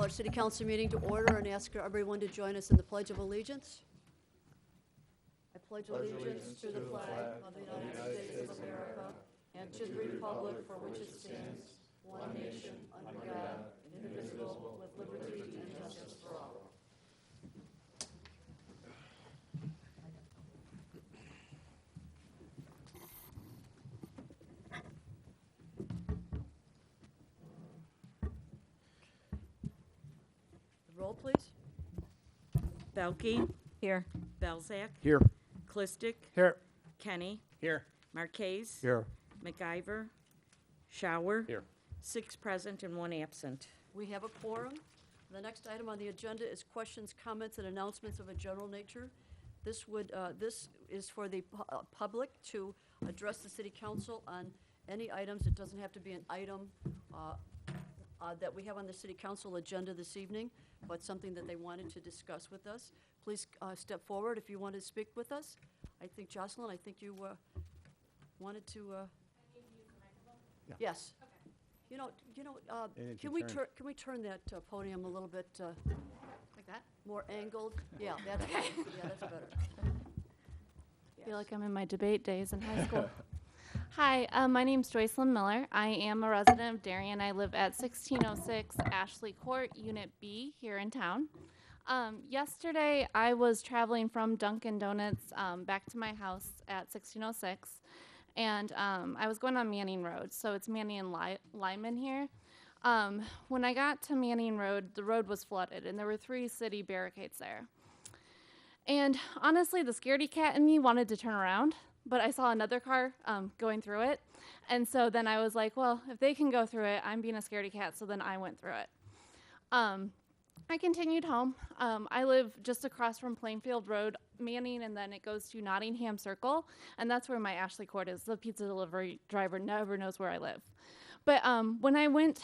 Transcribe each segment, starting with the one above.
call our city council meeting to order and ask everyone to join us in the Pledge of Allegiance. I pledge allegiance to the flag of the United States of America and to the republic for which it stands, one nation, under God, indivisible, with liberty and justice for all. Roll, please. Belkey. Here. Belzak. Here. Clistic. Here. Kenny. Here. Marquez. Here. McIver. Shower. Here. 6 present and 1 absent. We have a quorum. The next item on the agenda is questions, comments, and announcements of a general nature. This is for the public to address the city council on any items. It doesn't have to be an item that we have on the city council agenda this evening, but something that they wanted to discuss with us. Please step forward if you want to speak with us. I think, Jocelyn, I think you wanted to. Yeah. Yes. Okay. Can we turn that podium a little bit Like that? more angled? Yeah, that's better. Yeah, that's better. I feel like I'm in my debate days in high school. Hi, my name's Joycelyn Miller. I am a resident of Darien. I live at 1606 Ashley Court, Unit B, here in town. Yesterday, I was traveling from Dunkin' Donuts back to my house at 1606, and I was going on Manning Road, so it's Manning and Lyman here. When I got to Manning Road, the road was flooded, and there were 3 city barricades there. And honestly, the scaredy cat in me wanted to turn around, but I saw another car going through it. And so then I was like, well, if they can go through it, I'm being a scaredy cat, so then I went through it. I continued home. I live just across from Plainfield Road, Manning, and then it goes to Nottingham Circle, and that's where my Ashley Court is. The pizza delivery driver never knows where I live. But when I went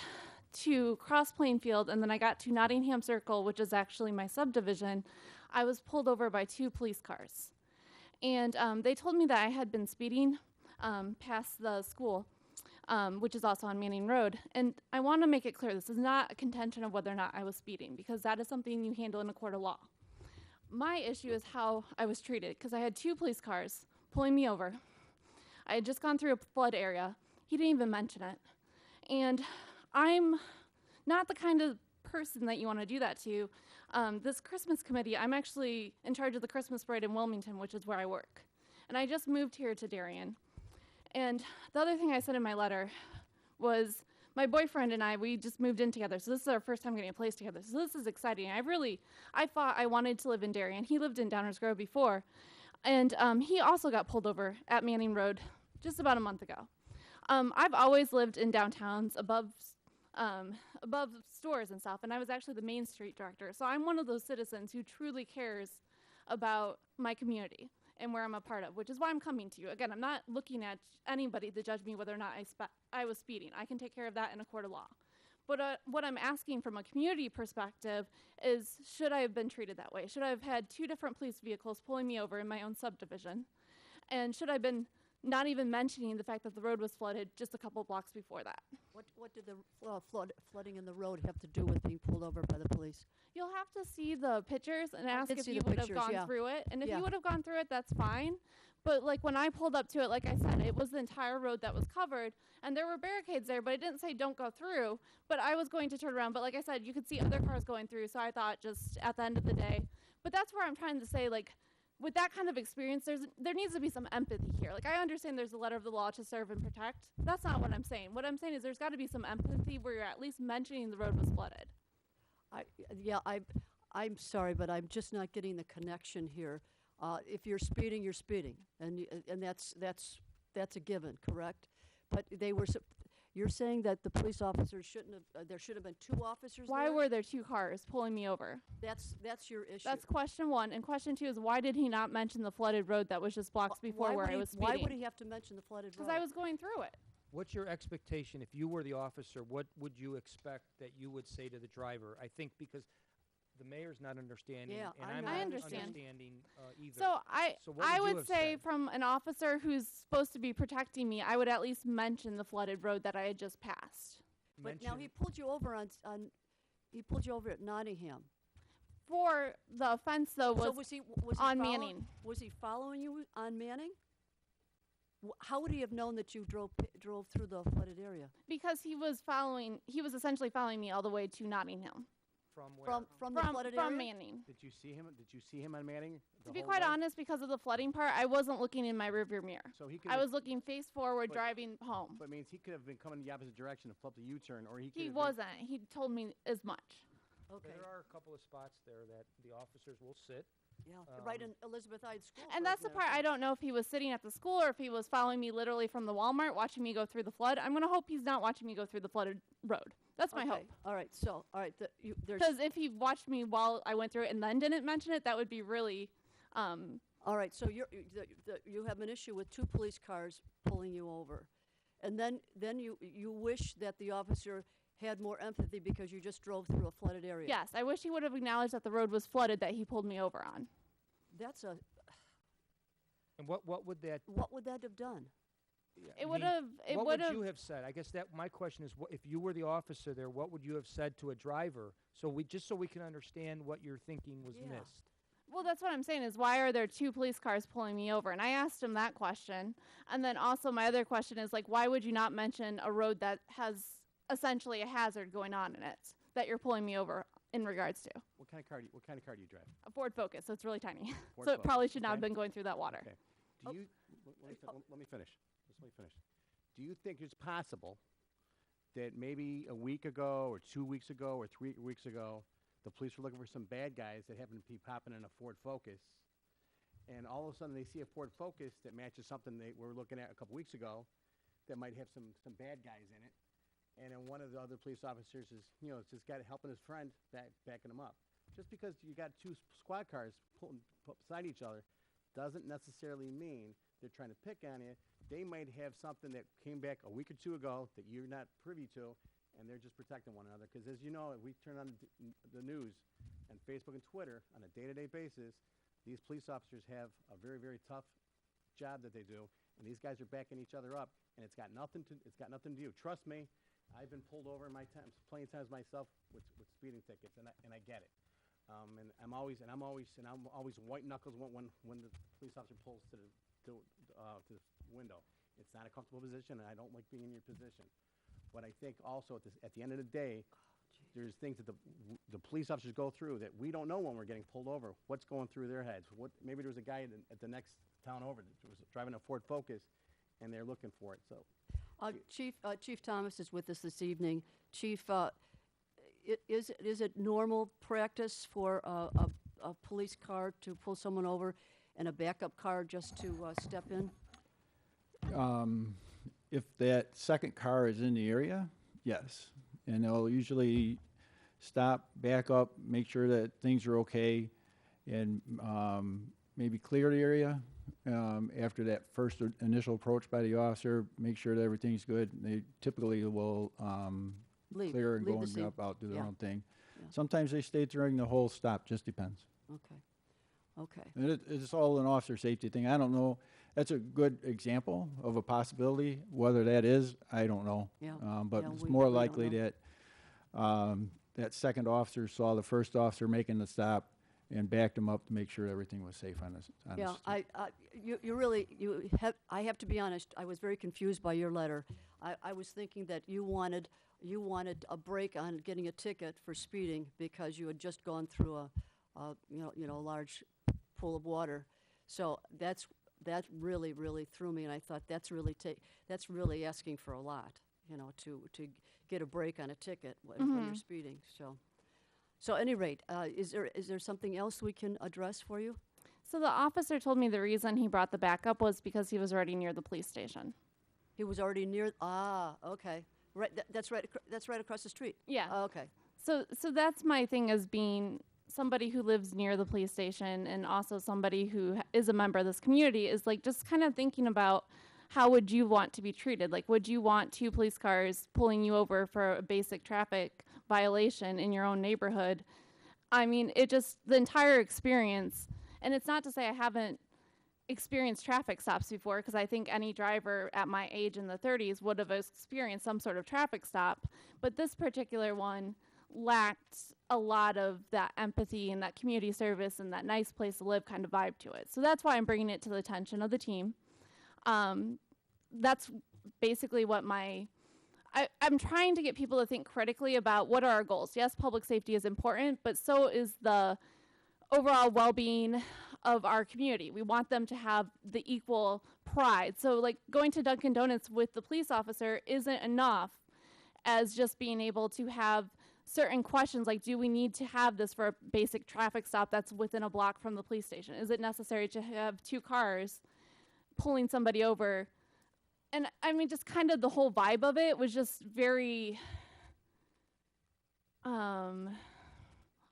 to cross Plainfield and then I got to Nottingham Circle, which is actually my subdivision, I was pulled over by 2 police cars. And they told me that I had been speeding past the school, which is also on Manning Road. And I want to make it clear, this is not a contention of whether or not I was speeding, because that is something you handle in a court of law. My issue is how I was treated, because I had 2 police cars pulling me over. I had just gone through a flood area. He didn't even mention it. And I'm not the kind of person that you want to do that to. This Christmas committee, I'm actually in charge of the Christmas parade in Wilmington, which is where I work. And I just moved here to Darien. And the other thing I said in my letter was my boyfriend and we just moved in together. So this is our first time getting a place together. So this is exciting. I thought I wanted to live in Darien. He lived in Downers Grove before. And he also got pulled over at Manning Road just about a month ago. I've always lived in downtowns above stores and stuff, and I was actually the Main Street director. So I'm one of those citizens who truly cares about my community and where I'm a part of, which is why I'm coming to you. Again, I'm not looking at anybody to judge me whether or not I was speeding. I can take care of that in a court of law. But what I'm asking from a community perspective is, should I have been treated that way? Should I have had 2 different police vehicles pulling me over in my own subdivision? And should I have been not even mentioning the fact that the road was flooded just a couple blocks before that? What did the flooding in the road have to do with being pulled over by the police? You'll have to see the pictures and ask did if see you the would have pictures, gone yeah. through it. And if Yeah. you would have gone through it, that's fine. But like when I pulled up to it, like I said, it was the entire road that was covered, and there were barricades there, but it didn't say don't go through. But I was going to turn around. But like I said, you could see other cars going through, so I thought just at the end of the day. But that's where I'm trying to say, like, with that kind of experience, there needs to be some empathy here. Like, I understand there's a letter of the law to serve and protect. That's not what I'm saying. What I'm saying is there's got to be some empathy where you're at least mentioning the road was flooded. I'm sorry, but I'm just not getting the connection here. If you're speeding, you're speeding, and that's a given, correct? But you're saying that the police officers shouldn't have. There should have been 2 officers. Why were there 2 cars pulling me over? That's your issue. That's question 1. And question 2 is, why did he not mention the flooded road that was just blocks before where I was speeding? Why would he have to mention the flooded road? Because I was going through it. What's your expectation if you were the officer? What would you expect that you would say to the driver? I think because the mayor's not understanding, Yeah, and I'm I'm not not understand. understanding either. So what I would you would say have said? from an officer who's supposed to be protecting me, I would at least mention the flooded road that I had just passed. But now he pulled you over on He pulled you over at Nottingham. For the offense, though, So was was he on Manning. Was he following you on Manning? How would he have known that you drove through the flooded area? because he was essentially following me all the way to Nottingham From where? From the flooded area? from Manning. Did you see him? Did you see him on Manning? To be quite honest, because of the flooding part, I wasn't looking in my rearview mirror. So he could. I was looking face forward, But- driving home. But it means he could have been coming the opposite direction and flipped a U-turn, or he. Could He have wasn't. He told me as much. Okay, There are a couple of spots there that the officers will sit. yeah, right in Elizabeth Hyde School. And for that's the part example. I don't know if he was sitting at the school or if he was following me literally from the Walmart, watching me go through the flood. I'm gonna hope he's not watching me go through the flooded road. That's my hope. Okay, all right, so, all right, there's, Because if he watched me while I went through it and then didn't mention it, that would be really. all right, so you have an issue with 2 police cars pulling you over. And then you wish that the officer had more empathy because you just drove through a flooded area. Yes, I wish he would have acknowledged that the road was flooded that he pulled me over on. That's And what would that? what would that have done? yeah, I It would mean, have. It what would would have. you have said? I guess that my question is, if you were the officer there, what would you have said to a driver? So we can understand what your thinking was Yeah. missed. Well, that's what I'm saying is why are there 2 police cars pulling me over? And I asked him that question. And then also my other question is like, why would you not mention a road that has essentially a hazard going on in it that you're pulling me over in regards to? What kind of car do you drive? A Ford Focus, so it's really tiny. Ford so it Focus, probably should not have okay. been going through that water. Okay. Oh. Do you? Let me finish. Just let me finish. Do you think it's possible that maybe a week ago, or 2 weeks ago, or 3 weeks ago, the police were looking for some bad guys that happened to be popping in a Ford Focus, and all of a sudden they see a Ford Focus that matches something they were looking at a couple weeks ago that might have some bad guys in it, and then one of the other police officers is, just got helping his friend backing him up. Just because you got 2 squad cars pulling beside each other doesn't necessarily mean they're trying to pick on you. They might have something that came back a week or 2 ago that you're not privy to, and they're just protecting one another. Because as you know, if we turn on the news and Facebook and Twitter on a day-to-day basis, these police officers have a very, very tough job that they do, and these guys are backing each other up, and it's got nothing to do. Trust me, I've been pulled over in my times, plenty of times myself with speeding tickets, and I get it. And I'm always white knuckles when the police officer pulls to the window. It's not a comfortable position, and I don't like being in your position. But I think also at the end of the day, there's things that the police officers go through that we don't know when we're getting pulled over. What's going through their heads? Maybe there was a guy at the next town over that was driving a Ford Focus, and they're looking for it. So, Chief Thomas is with us this evening. Chief, is it normal practice for a police car to pull someone over and a backup car just to step in? If that second car is in the area, yes. And they'll usually stop, back up, make sure that things are okay, and maybe clear the area after that first initial approach by the officer, make sure that everything's good. They typically will clear and leave go the and scene. up out, do their Yeah. own thing. Yeah. Sometimes they stay during the whole stop, just depends. Okay. And it's all an officer safety thing. I don't know. That's a good example of a possibility. Whether that is, I don't know. Yeah. But Yeah, it's we more don't likely know. that that second officer saw the first officer making the stop and backed him up to make sure everything was safe on the Yeah, street. I have to be honest, I was very confused by your letter. I was thinking that you wanted a break on getting a ticket for speeding because you had just gone through a large pool of water. So that really threw me, and I thought that's really asking for a lot, to get a break on a ticket when you're speeding. So at any rate, is there something else we can address for you? So the officer told me the reason he brought the backup was because he was already near the police station. He was already near. Okay. Right. That's right. That's right across the street. Yeah. Okay. So that's my thing as being somebody who lives near the police station and also somebody who is a member of this community is like just kind of thinking about how would you want to be treated? Like, would you want 2 police cars pulling you over for a basic traffic violation in your own neighborhood? I mean, the entire experience, and it's not to say I haven't experienced traffic stops before, because I think any driver at my age in the 30s would have experienced some sort of traffic stop. But this particular one lacked a lot of that empathy and that community service and that nice place to live kind of vibe to it. So that's why I'm bringing it to the attention of the team. That's basically what I'm trying to get people to think critically about what are our goals. Yes, public safety is important, but so is the overall well-being of our community. We want them to have the equal pride. So like going to Dunkin' Donuts with the police officer isn't enough as just being able to have certain questions like, do we need to have this for a basic traffic stop that's within a block from the police station? Is it necessary to have 2 cars pulling somebody over? And I mean, just kind of the whole vibe of it was just very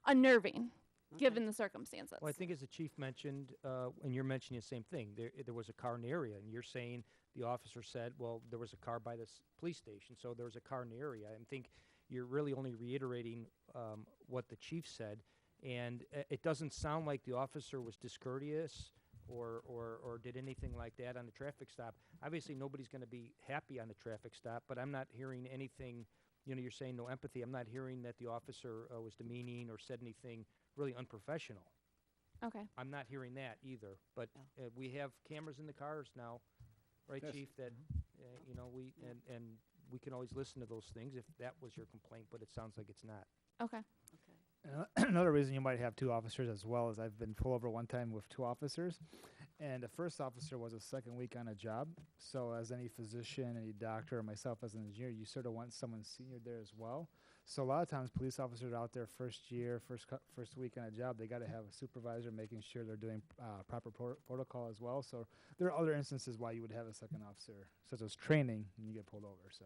unnerving, given the circumstances. Well, I think as the chief mentioned, and you're mentioning the same thing, there was a car in the area, and you're saying the officer said, well, there was a car by this police station, so there was a car in the area. I think you're really only reiterating what the chief said, and it doesn't sound like the officer was discourteous or did anything like that on the traffic stop. Obviously, nobody's going to be happy on the traffic stop, but I'm not hearing anything. You're saying no empathy. I'm not hearing that the officer was demeaning or said anything really unprofessional. Okay. I'm not hearing that either. But we have cameras in the cars now, right, Yes. Chief? That and we can always listen to those things if that was your complaint. But it sounds like it's not. Okay. Another reason you might have 2 officers as well is I've been pulled over one time with 2 officers, and the first officer was a second week on a job. So as any physician, any doctor, or myself as an engineer, you sort of want someone senior there as well. So a lot of times police officers are out there first year, first week on a job. They got to have a supervisor making sure they're doing proper protocol as well. So there are other instances why you would have a second officer, such as training, when you get pulled over. So.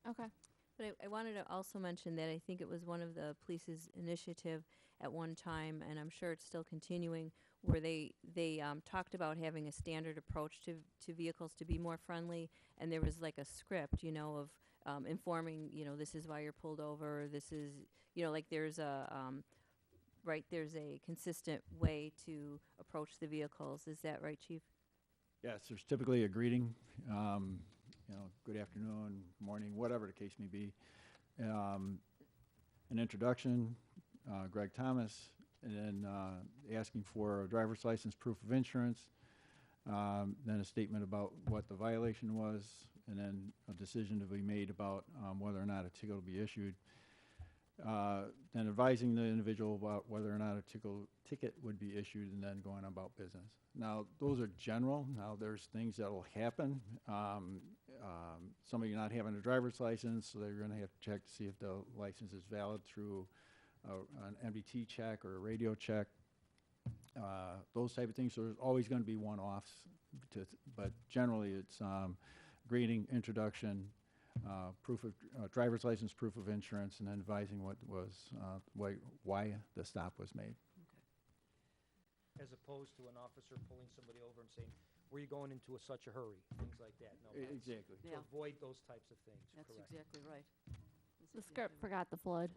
Okay. But I wanted to also mention that I think it was one of the police's initiative at one time, and I'm sure it's still continuing, where they talked about having a standard approach to vehicles to be more friendly, and there was like a script, of informing, this is why you're pulled over, this is, like there's there's a consistent way to approach the vehicles. Is that right, Chief? Yes, there's typically a greeting, good afternoon, morning, whatever the case may be. An introduction, Greg Thomas, and then asking for a driver's license, proof of insurance, then a statement about what the violation was, and then a decision to be made about whether or not a ticket will be issued. Then advising the individual about whether or not a ticket would be issued, and then going about business. Now, those are general. Now, there's things that will happen. Somebody not having a driver's license, so they're going to have to check to see if the license is valid through an MDT check or a radio check. Those type of things. So there's always going to be one-offs, but generally it's greeting, introduction, proof of driver's license, proof of insurance, and then advising what was why the stop was made. As opposed to an officer pulling somebody over and saying, "Where are you going into such a hurry?" Things like that. No, that's Exactly. to Yeah. avoid those types of things. That's correct. exactly right. That's The exactly script right. forgot the flood.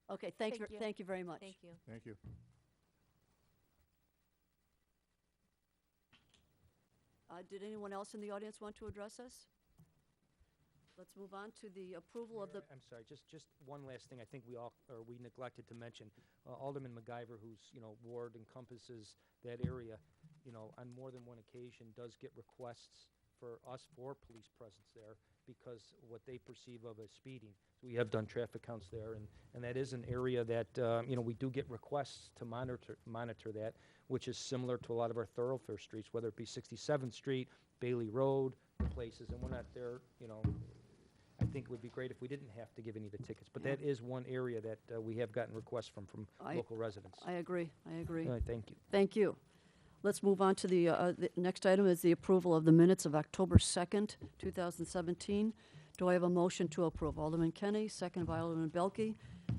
Okay, Thank you. thank you very much. Thank you. Thank you. Did anyone else in the audience want to address us? Let's move on to the approval of the, I'm sorry, just one last thing I think we neglected to mention. Alderman MacGyver, whose, ward encompasses that area, on more than one occasion does get requests for police presence there because what they perceive of as speeding. So we have done traffic counts there, and that is an area that, we do get requests to monitor that, which is similar to a lot of our thoroughfare streets, whether it be 67th Street, Bailey Road, places, and we're not there, I think it would be great if we didn't have to give any of the tickets, but Yeah. that is one area that we have gotten requests from local residents. I agree. Thank you. Thank you. Let's move on to the next item is the approval of the minutes of October 2nd, 2017. Do I have a motion to approve? Alderman Kenny, second by Alderman Belke.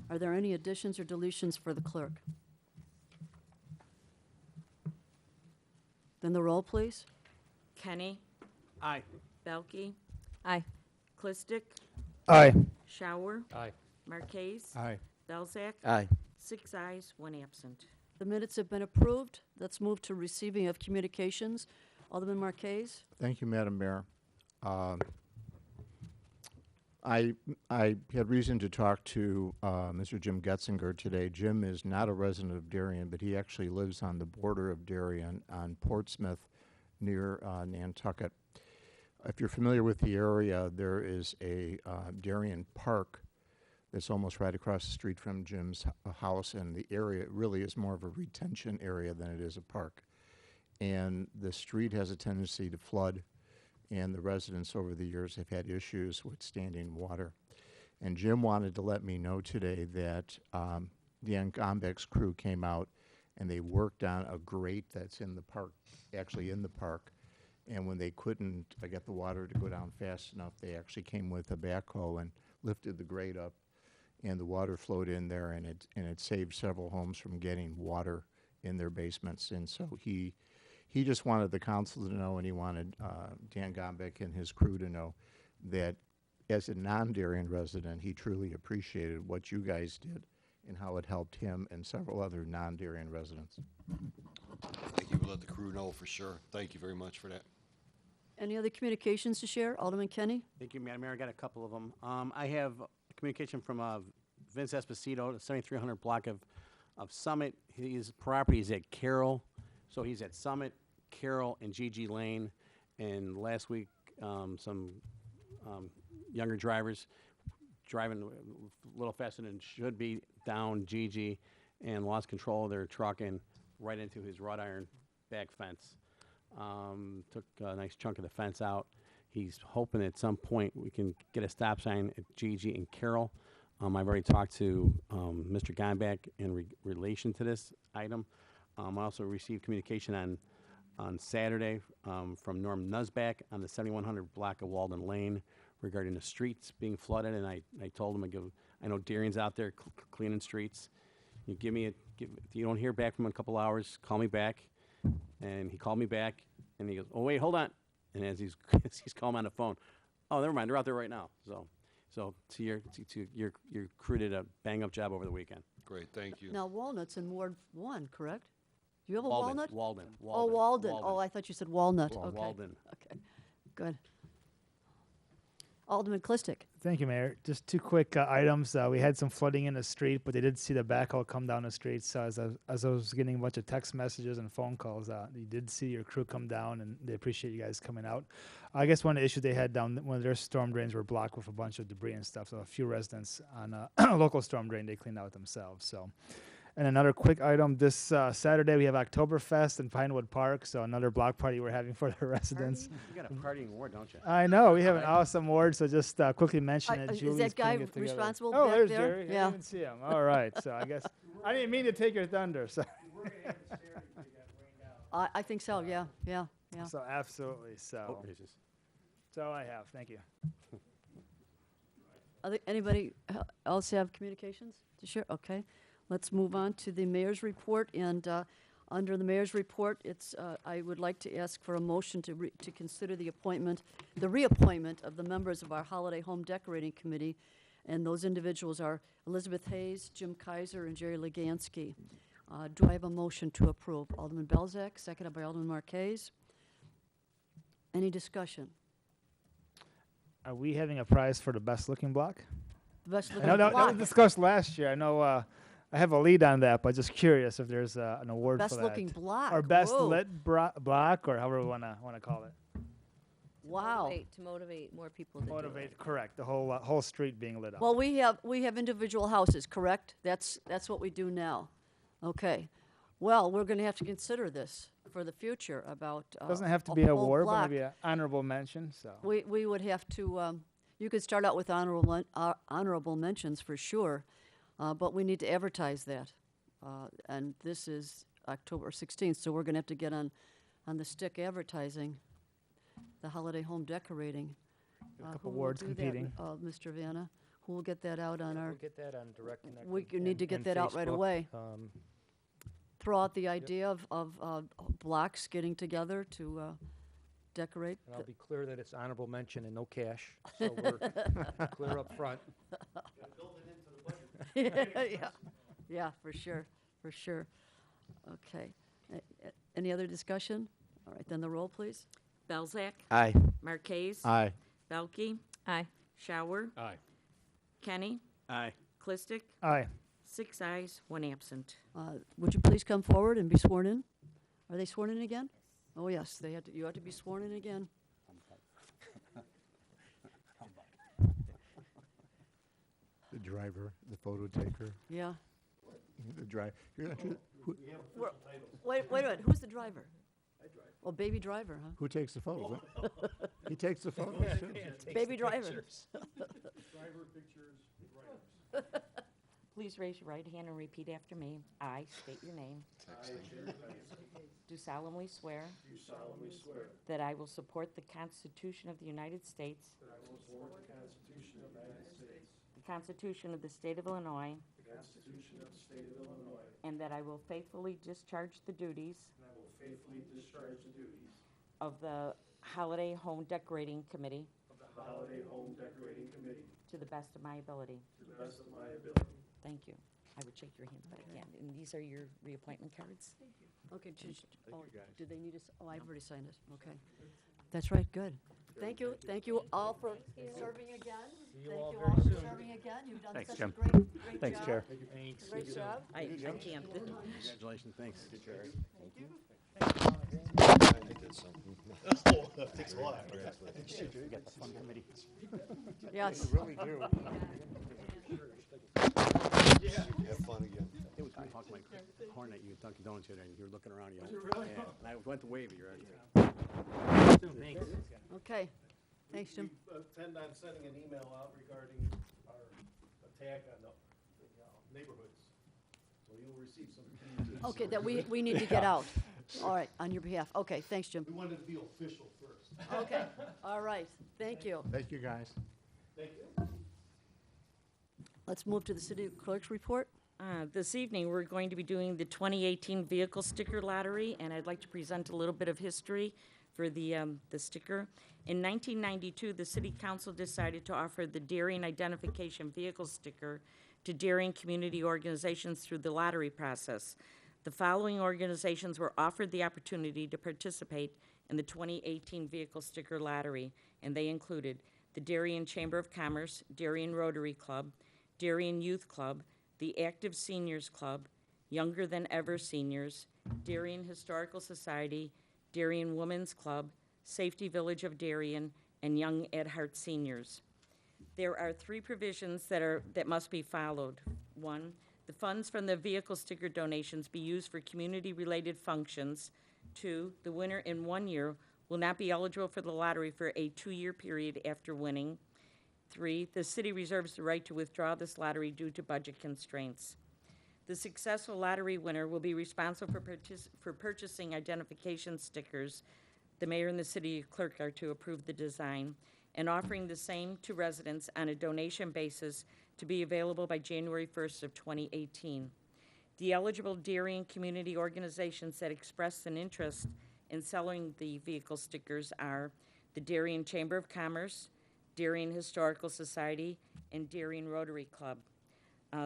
Are there any additions or deletions for the clerk? Then the roll, please. Kenny, Aye. Belke, Aye. Clistic, Aye. Shower, Aye. Marquez, Aye. Belzak. Aye. 6 ayes, 1 absent. The minutes have been approved. Let's move to receiving of communications. Alderman Marquez. Thank you, Madam Mayor. I had reason to talk to Mr. Jim Getzinger today. Jim is not a resident of Darien, but he actually lives on the border of Darien on Portsmouth near Nantucket. If you're familiar with the area, there is a Darien Park that's almost right across the street from Jim's house, and the area really is more of a retention area than it is a park. And the street has a tendency to flood, and the residents over the years have had issues with standing water. And Jim wanted to let me know today that Dan Gombeck's crew came out and they worked on a grate that's in the park, actually in the park. And when they couldn't get the water to go down fast enough, they actually came with a backhoe and lifted the grate up, and the water flowed in there, and it saved several homes from getting water in their basements. And so he just wanted the council to know, and he wanted Dan Gombeck and his crew to know that as a non-Darien resident, he truly appreciated what you guys did and how it helped him and several other non-Darien residents. I think you will let the crew know for sure. Thank you very much for that. Any other communications to share? Alderman Kenny? Thank you, Madam Mayor. I got a couple of them. I have communication from Vince Esposito, the 7300 block of Summit. His property is at Carroll, so he's at Summit, Carroll, and GG Lane. And last week, some younger drivers driving a little faster than should be down GG and lost control of their truck and right into his wrought iron back fence. Took a nice chunk of the fence out. He's hoping at some point we can get a stop sign at GG and Carroll. I've already talked to Mr. Gombeck in relation to this item. I also received communication on Saturday from Norm Nusback on the 7100 block of Walden Lane regarding the streets being flooded, and I told him I know Darien's out there cleaning streets. You if you don't hear back from him in a couple hours, call me back. And he called me back, and he goes, "Oh wait, hold on." And as he's calling on the phone, "Oh, never mind, they're out there right now." So to your crew did a bang up job over the weekend. Great, thank you. Now, Walnut's in Ward 1, correct? Do you have a Walnut? Walden. Oh, Walden. Oh, I thought you said Walnut. Okay. Walden. Okay, good. Alderman Clistic. Thank you, Mayor. Just two quick items. We had some flooding in the street, but they did see the backhoe come down the street. So as I was getting a bunch of text messages and phone calls, you did see your crew come down, and they appreciate you guys coming out. I guess one of the issues they had down, one of their storm drains were blocked with a bunch of debris and stuff. So a few residents on a local storm drain, they cleaned out themselves. So. And another quick item, this Saturday we have Oktoberfest in Pinewood Park, so another block party we're having for the residents. You got a partying ward, don't you? I know, we have an awesome ward, so just quickly mention it. Is Julie's that guy putting it together. responsible Oh, back there's there? Jerry. I Yeah. didn't even see him. All right, so I guess, I didn't mean to take your thunder, so. I think so, yeah. So absolutely, so. Outrageous. That's all I have, thank you. Anybody else have communications to share? Okay. Let's move on to the mayor's report, and under the mayor's report, I would like to ask for a motion to consider the reappointment of the members of our Holiday Home Decorating Committee, and those individuals are Elizabeth Hayes, Jim Kaiser, and Jerry Legansky. Do I have a motion to approve? Alderman Belzak, seconded by Alderman Marquez. Any discussion? Are we having a prize for the best looking block? The best I looking know that block. was discussed last year. I know I have a lead on that, but just curious if there's an award Best for that. looking block. Or best Whoa. lit block, or however we want to call it. Wow. To motivate more people to do Motivate, it. correct. The whole street being lit up. Well, we have individual houses, correct? That's what we do now. Okay. Well, we're going to have to consider this for the future about Doesn't have to a be an whole award, block. but maybe an honorable mention. So We would have to. You could start out with honorable mentions for sure, but we need to advertise that, and this is October 16th, so we're going to have to get on the stick advertising the holiday home decorating. a couple Who will awards do that? competing. Mr. Vanna, who will get that out on our? We'll get that on Direct Connect. We and- need to get and that out right Facebook. away. Um, Throw out the idea of blocks getting together to decorate. And I'll be clear that it's honorable mention and no cash, so we're clear up front. Yeah, for sure. Okay. Any other discussion? All right, then the roll, please. Belzak, Aye. Marquez, Aye. Belkey, Aye. Shower, Aye. Kenny, Aye. Clistic, Aye. 6 ayes, 1 absent. Would you please come forward and be sworn in? Are they sworn in again? Oh, yes, they had to, you have to be sworn in again. The driver, the photo taker, Yeah. the driver. Wait a minute, who's the driver? I drive. Oh, baby driver, huh? Who takes the photos? He takes the photos, too. Baby driver. Please raise your right hand and repeat after me. I state your name. Do solemnly swear. That I will support the Constitution of the United States. The Constitution of the State of Illinois. And that I will faithfully discharge the duties. Of the Holiday Home Decorating Committee. To the best of my ability. Thank you. I would shake your hands back again. And these are your reappointment cards? Okay, do they need us? Oh, I've already signed it, okay. That's right, good. Thank you all for serving again. Thank you all for serving again. You've done Thanks, such a Jim. great job. Thanks, Chair. Great job. I can't. Congratulations, thanks. I did something. You got the fun committee. Yes. Really do. Have fun again. It was when I talked my horn at you at Dunkin' Donuts here, and you were looking around, you know. Yeah, and I went to wave at you, right? Okay, thanks, Jim. We intend on sending an email out regarding our attack on the neighborhoods. So you'll receive some communication. Okay, that we need to get out. All right, on your behalf. Okay, thanks, Jim. We wanted to be official first. Okay, all right, thank you. Thank you, guys. Thank you. Let's move to the city clerk's report. This evening, we're going to be doing the 2018 Vehicle Sticker Lottery, and I'd like to present a little bit of history for the sticker. In 1992, the City Council decided to offer the Darien Identification Vehicle Sticker to Darien community organizations through the lottery process. The following organizations were offered the opportunity to participate in the 2018 Vehicle Sticker Lottery, and they included the Darien Chamber of Commerce, Darien Rotary Club, Darien Youth Club, the Active Seniors Club, Younger Than Ever Seniors, Darien Historical Society, Darien Women's Club, Safety Village of Darien, and Young at Heart Seniors. There are 3 provisions that must be followed. 1, the funds from the vehicle sticker donations be used for community-related functions. 2, the winner in 1 year will not be eligible for the lottery for a 2-year period after winning. 3, the city reserves the right to withdraw this lottery due to budget constraints. The successful lottery winner will be responsible for purchasing identification stickers. The mayor and the city clerk are to approve the design, and offering the same to residents on a donation basis to be available by January 1st of 2018. The eligible Darien community organizations that expressed an interest in selling the vehicle stickers are the Darien Chamber of Commerce, Darien Historical Society, and Darien Rotary Club.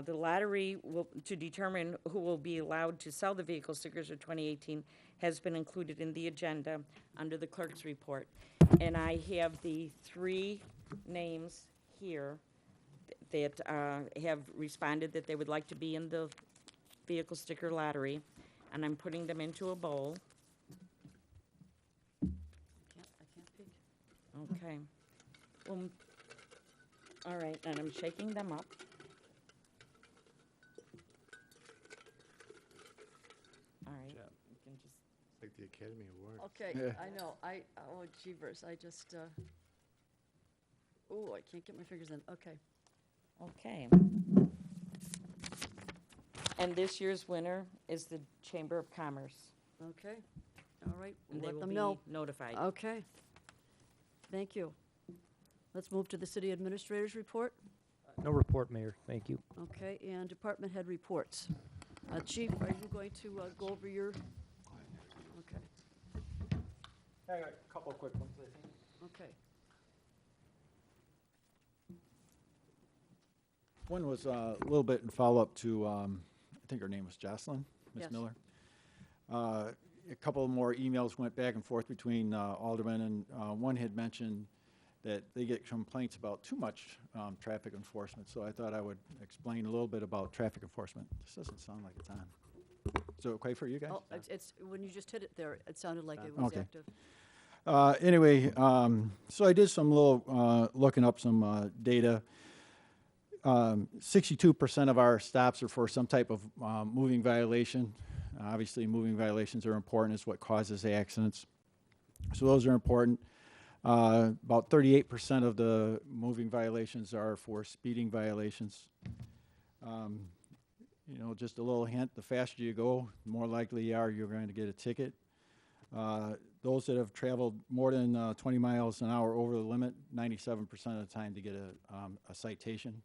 The lottery to determine who will be allowed to sell the vehicle stickers for 2018 has been included in the agenda under the clerk's report. And I have the 3 names here that have responded that they would like to be in the vehicle sticker lottery, and I'm putting them into a bowl. I can't peek. Okay. All right, and I'm shaking them up. All right, you can just, Like the Academy Award. Okay, Yeah. I know, oh, jeepers, I just, I can't get my fingers in, okay. okay. And this year's winner is the Chamber of Commerce. Okay, all right, And they let will them be know. notified. Okay, thank you. Let's move to the city administrator's report. No report, Mayor. Thank you. Okay, and department head reports. Chief, are you going to go over your, okay, I got a couple of quick ones, I think. okay. One was a little bit in follow-up to, I think her name was Jocelyn, Ms. Yes. Miller. A couple more emails went back and forth between aldermen, and one had mentioned that they get complaints about too much traffic enforcement. So I thought I would explain a little bit about traffic enforcement. This doesn't sound like it's on. Is it okay for you guys? Oh, it's, when you just hit it there, it sounded like it was Okay. active. Anyway, so I did some little looking up some data. 62% of our stops are for some type of moving violation. Obviously, moving violations are important. It's what causes accidents. So those are important. About 38% of the moving violations are for speeding violations. You know, just a little hint, the faster you go, the more likely you are you're going to get a ticket. Those that have traveled more than 20 miles an hour over the limit, 97% of the time to get a citation.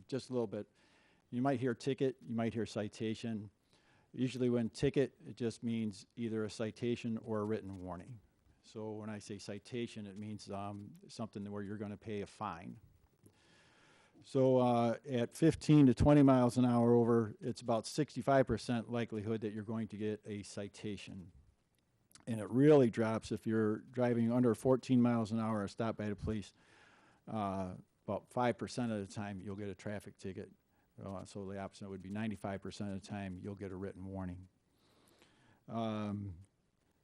Just a little bit. You might hear ticket, you might hear citation. Usually when ticket, it just means either a citation or a written warning. So when I say citation, it means something where you're going to pay a fine. So at 15 to 20 miles an hour over, it's about 65% likelihood that you're going to get a citation. And it really drops if you're driving under 14 miles an hour or stopped by the police. About 5% of the time you'll get a traffic ticket. So the opposite would be 95% of the time you'll get a written warning.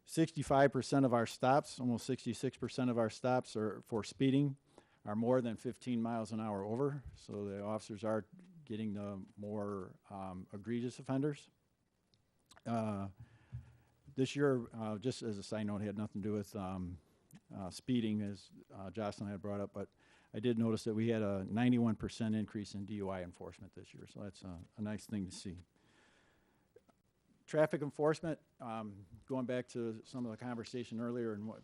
65% of our stops, almost 66% of our stops are for speeding, are more than 15 miles an hour over. So the officers are getting the more egregious offenders. This year, just as a side note, had nothing to do with speeding, as Jocelyn had brought up, but I did notice that we had a 91% increase in DUI enforcement this year, so that's a nice thing to see. Traffic enforcement, going back to some of the conversation earlier and what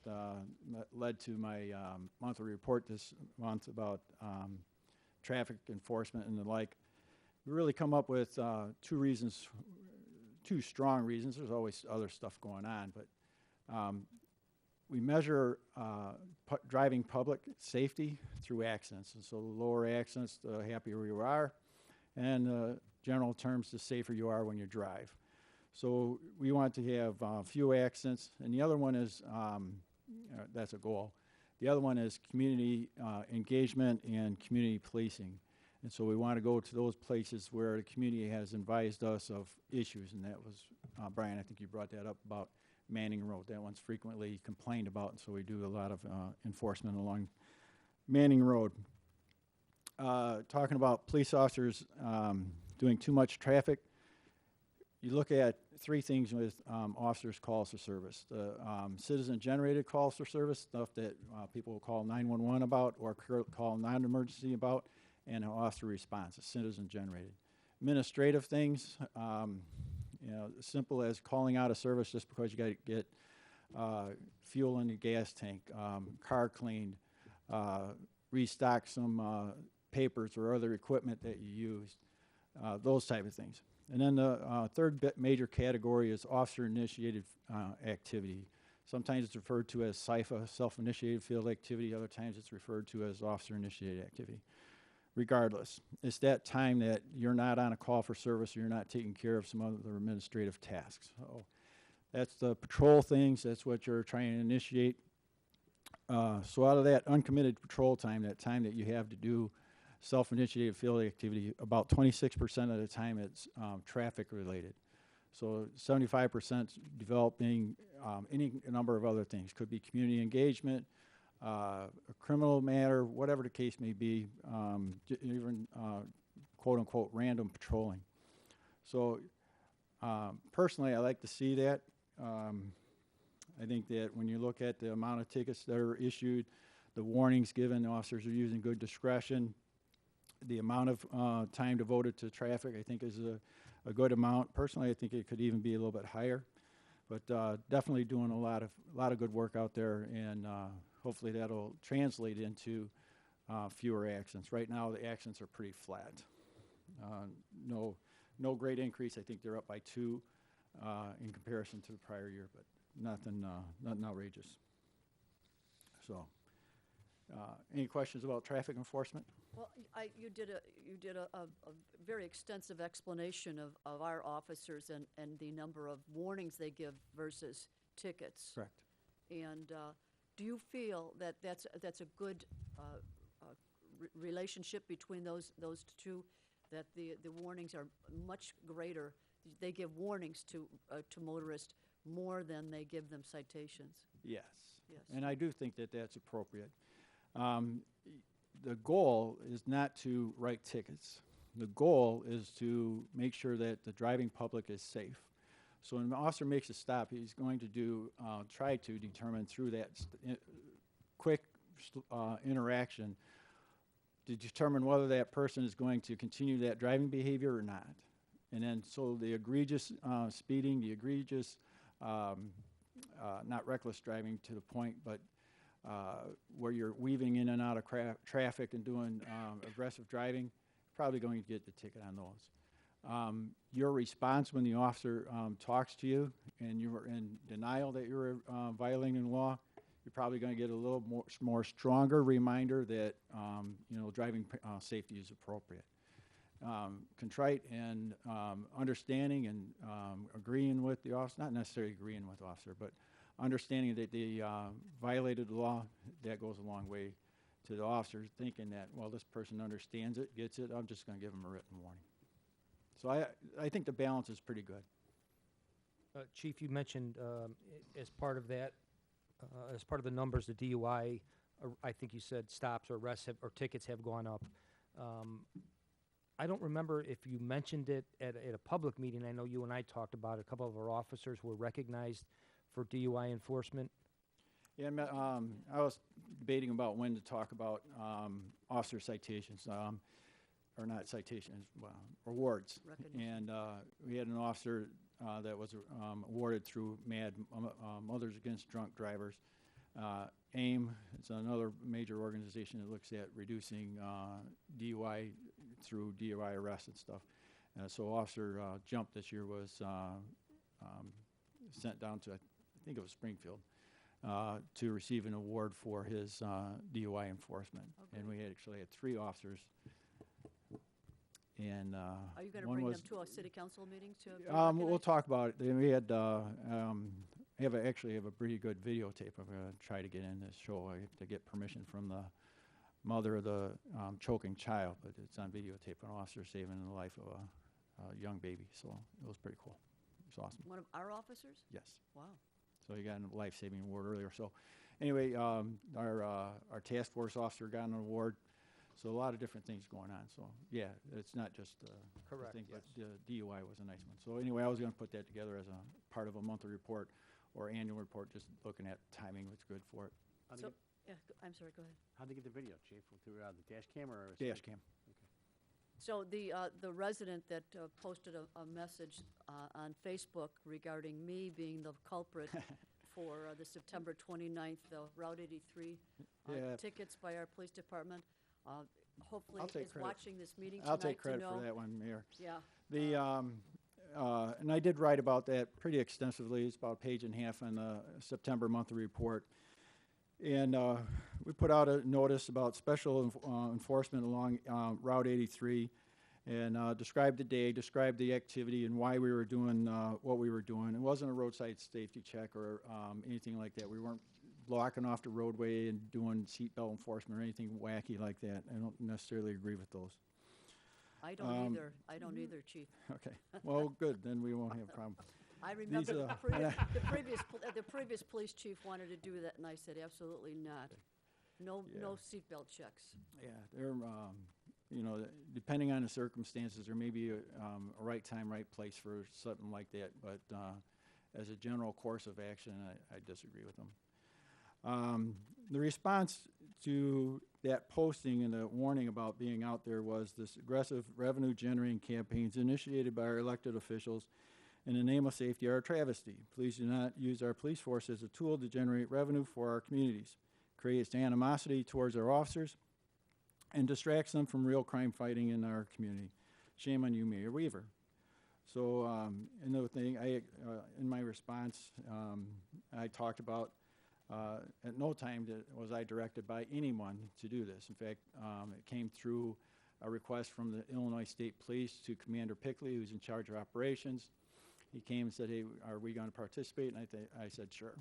led to my monthly report this month about traffic enforcement and the like, we really come up with two reasons, two strong reasons. There's always other stuff going on, but we measure driving public safety through accidents. And so the lower accidents, the happier you are. And general terms, the safer you are when you drive. So we want to have few accidents. And the other one is, that's a goal. The other one is community engagement and community policing. And so we want to go to those places where the community has advised us of issues. And that was, Brian, I think you brought that up about Manning Road. That one's frequently complained about, and so we do a lot of enforcement along Manning Road. Talking about police officers doing too much traffic, you look at three things with officers' calls for service. The citizen-generated calls for service, stuff that people will call 911 about or call non-emergency about, and an officer response, a citizen-generated. Administrative things, you know, as simple as calling out a service just because you got to get fuel in the gas tank, car cleaned, restock some papers or other equipment that you used, those type of things. And then the third major category is officer-initiated activity. Sometimes it's referred to as SIFA, self-initiated field activity. Other times it's referred to as officer-initiated activity. Regardless, it's that time that you're not on a call for service or you're not taking care of some other administrative tasks. So that's the patrol things. That's what you're trying to initiate. So out of that uncommitted patrol time, that time that you have to do self-initiated field activity, about 26% of the time it's traffic related. So 75% developing any number of other things. Could be community engagement, a criminal matter, whatever the case may be, even quote-unquote random patrolling. So personally, I like to see that. I think that when you look at the amount of tickets that are issued, the warnings given, the officers are using good discretion. The amount of time devoted to traffic, I think, is a good amount. Personally, I think it could even be a little bit higher. But definitely doing a lot of good work out there, and hopefully that'll translate into fewer accidents. Right now, the accidents are pretty flat. No great increase. I think they're up by 2 in comparison to the prior year, but nothing outrageous. So, any questions about traffic enforcement? Well, you did a very extensive explanation of our officers and the number of warnings they give versus tickets. Correct. And Do you feel that that's a good relationship between those two, that the warnings are much greater? They give warnings to motorists more than they give them citations. Yes. Yes. And I do think that that's appropriate. The goal is not to write tickets. The goal is to make sure that the driving public is safe. So when an officer makes a stop, he's going to try to determine through that quick interaction to determine whether that person is going to continue that driving behavior or not. And then, so the egregious speeding, the egregious, not reckless driving to the point, but where you're weaving in and out of traffic and doing aggressive driving, probably going to get the ticket on those. Your response when the officer talks to you and you're in denial that you're violating the law, you're probably going to get a little more stronger reminder that driving safety is appropriate. Contrite and understanding and agreeing with the officer, not necessarily agreeing with the officer, but understanding that they violated the law, that goes a long way to the officers thinking that, well, this person understands it, gets it, I'm just going to give them a written warning. So I think the balance is pretty good. Chief, you mentioned as part of that, as part of the numbers, the DUI, I think you said stops or arrests or tickets have gone up. I don't remember if you mentioned it at a public meeting. I know you and I talked about it. A couple of our officers were recognized for DUI enforcement. Yeah, I was debating about when to talk about officer citations, or not citations, well, awards. And we had an officer that was awarded through MAD, Mothers Against Drunk Drivers. AIM, it's another major organization that looks at reducing DUI through DUI arrests and stuff. So Officer Jump this year was sent down to, I think it was Springfield, to receive an award for his DUI enforcement. Okay. And we actually had 3 officers. And Are you going to one bring was, them to a city council meeting to be we'll recognized? talk about it. Then we had actually have a pretty good videotape. I'm going to try to get in this show. I have to get permission from the mother of the choking child, but it's on videotape. An officer saving the life of a young baby, so it was pretty cool. It was awesome. One of our officers? Yes. Wow. So he got a life-saving award earlier. So anyway, our task force officer got an award. So a lot of different things going on. So yeah, it's not just Correct, I think yes. the DUI was a nice one. So anyway, I was going to put that together as a part of a monthly report or annual report, just looking at timing was good for it. How'd they So, get, yeah, I'm sorry, go ahead. how'd they get the video, Chief? Through the dash cam or? Dash cam. So the resident that posted a message on Facebook regarding me being the culprit for the September 29th, the Route 83 Yeah. tickets by our police department, hopefully I'll take is credit. watching this meeting I'll tonight take credit to know. for that one, Mayor. Yeah. The and I did write about that pretty extensively. It's about a page and a half on the September monthly report. And we put out a notice about special enforcement along Route 83 and described the day, described the activity and why we were doing what we were doing. It wasn't a roadside safety check or anything like that. We weren't blocking off the roadway and doing seatbelt enforcement or anything wacky like that. I don't necessarily agree with those. I don't either. I don't either, Chief. Okay. Well, good. Then we won't have a problem. I remember These, the previous police chief wanted to do that, and I said, absolutely not. No, Yeah. no seatbelt checks. Yeah, they're, depending on the circumstances, there may be a right time, right place for something like that, but as a general course of action, I disagree with them. The response to that posting and the warning about being out there was this aggressive revenue-generating campaigns initiated by our elected officials in the name of safety are a travesty. Please do not use our police force as a tool to generate revenue for our communities. Creates animosity towards our officers and distracts them from real crime fighting in our community. Shame on you, Mayor Weaver. So another thing, in my response, I talked about at no time was I directed by anyone to do this. In fact, it came through a request from the Illinois State Police to Commander Pickley, who's in charge of operations. He came and said, hey, are we going to participate? And I said, sure.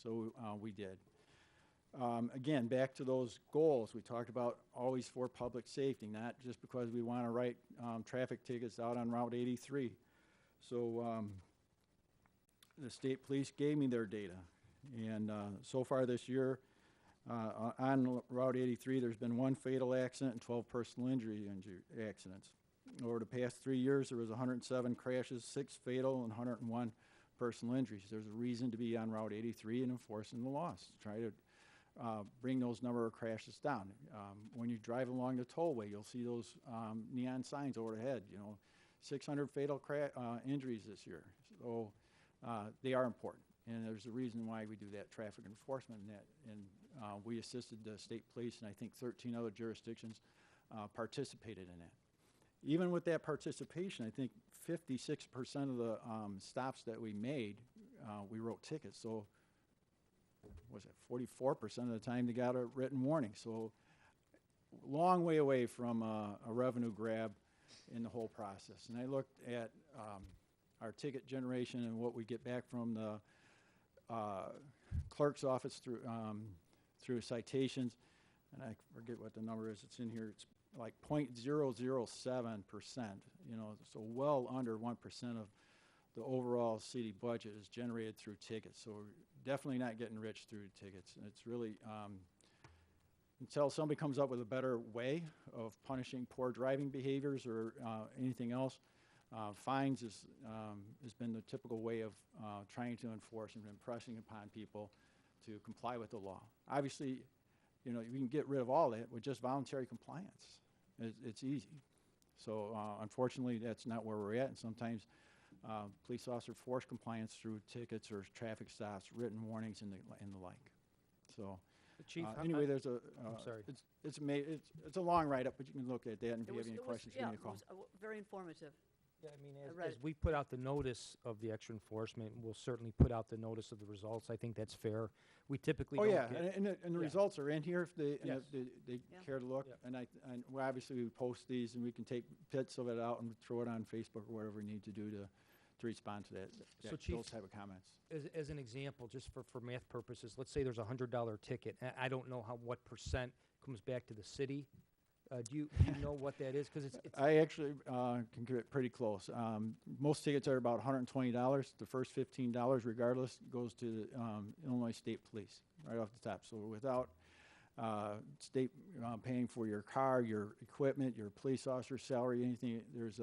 So we did. Again, back to those goals, we talked about always for public safety, not just because we want to write traffic tickets out on Route 83. So the state police gave me their data, and so far this year, on Route 83, there's been 1 fatal accident and 12 personal injury accidents. Over the past 3 years, there was 107 crashes, 6 fatal, and 101 personal injuries. There's a reason to be on Route 83 and enforcing the laws, to try to bring those number of crashes down. When you drive along the tollway, you'll see those neon signs overhead, 600 fatal injuries this year. So they are important, and there's a reason why we do that traffic enforcement, and we assisted the state police, and I think 13 other jurisdictions participated in that. Even with that participation, I think 56% of the stops that we made, we wrote tickets. So was it 44% of the time they got a written warning? So long way away from a revenue grab in the whole process. And I looked at our ticket generation and what we get back from the clerk's office through citations, and I forget what the number is. It's in here. It's like 0.007%. So well under 1% of the overall city budget is generated through tickets. So we're definitely not getting rich through tickets. And it's really until somebody comes up with a better way of punishing poor driving behaviors or anything else. Fines has been the typical way of trying to enforce and impressing upon people to comply with the law. Obviously, you can get rid of all that with just voluntary compliance. It's easy. So unfortunately, that's not where we're at, and sometimes police officers force compliance through tickets or traffic stops, written warnings, and the like. So Chief, anyway, there's a. I'm sorry. It's a long write-up, but you can look at that, and if you have any questions, give me a call. It was very informative. Yeah, I mean, I read as it. we put out the notice of the extra enforcement, we'll certainly put out the notice of the results. I think that's fair. We typically Oh, don't yeah, get. and the Yeah. results are in here if they, and Yes. if they Yeah. care to look. Yeah. And we obviously we post these, and we can take bits of it out and throw it on Facebook or whatever we need to do to respond to So, Chief, those type of comments. As an example, just for math purposes, let's say there's a $100 ticket. I don't know what percent comes back to the city. Do you know what that is? Because it's I actually can get pretty close. Most tickets are about $120. The first $15, regardless, goes to the Illinois State Police right off the top. So without state paying for your car, your equipment, your police officer salary, anything, there's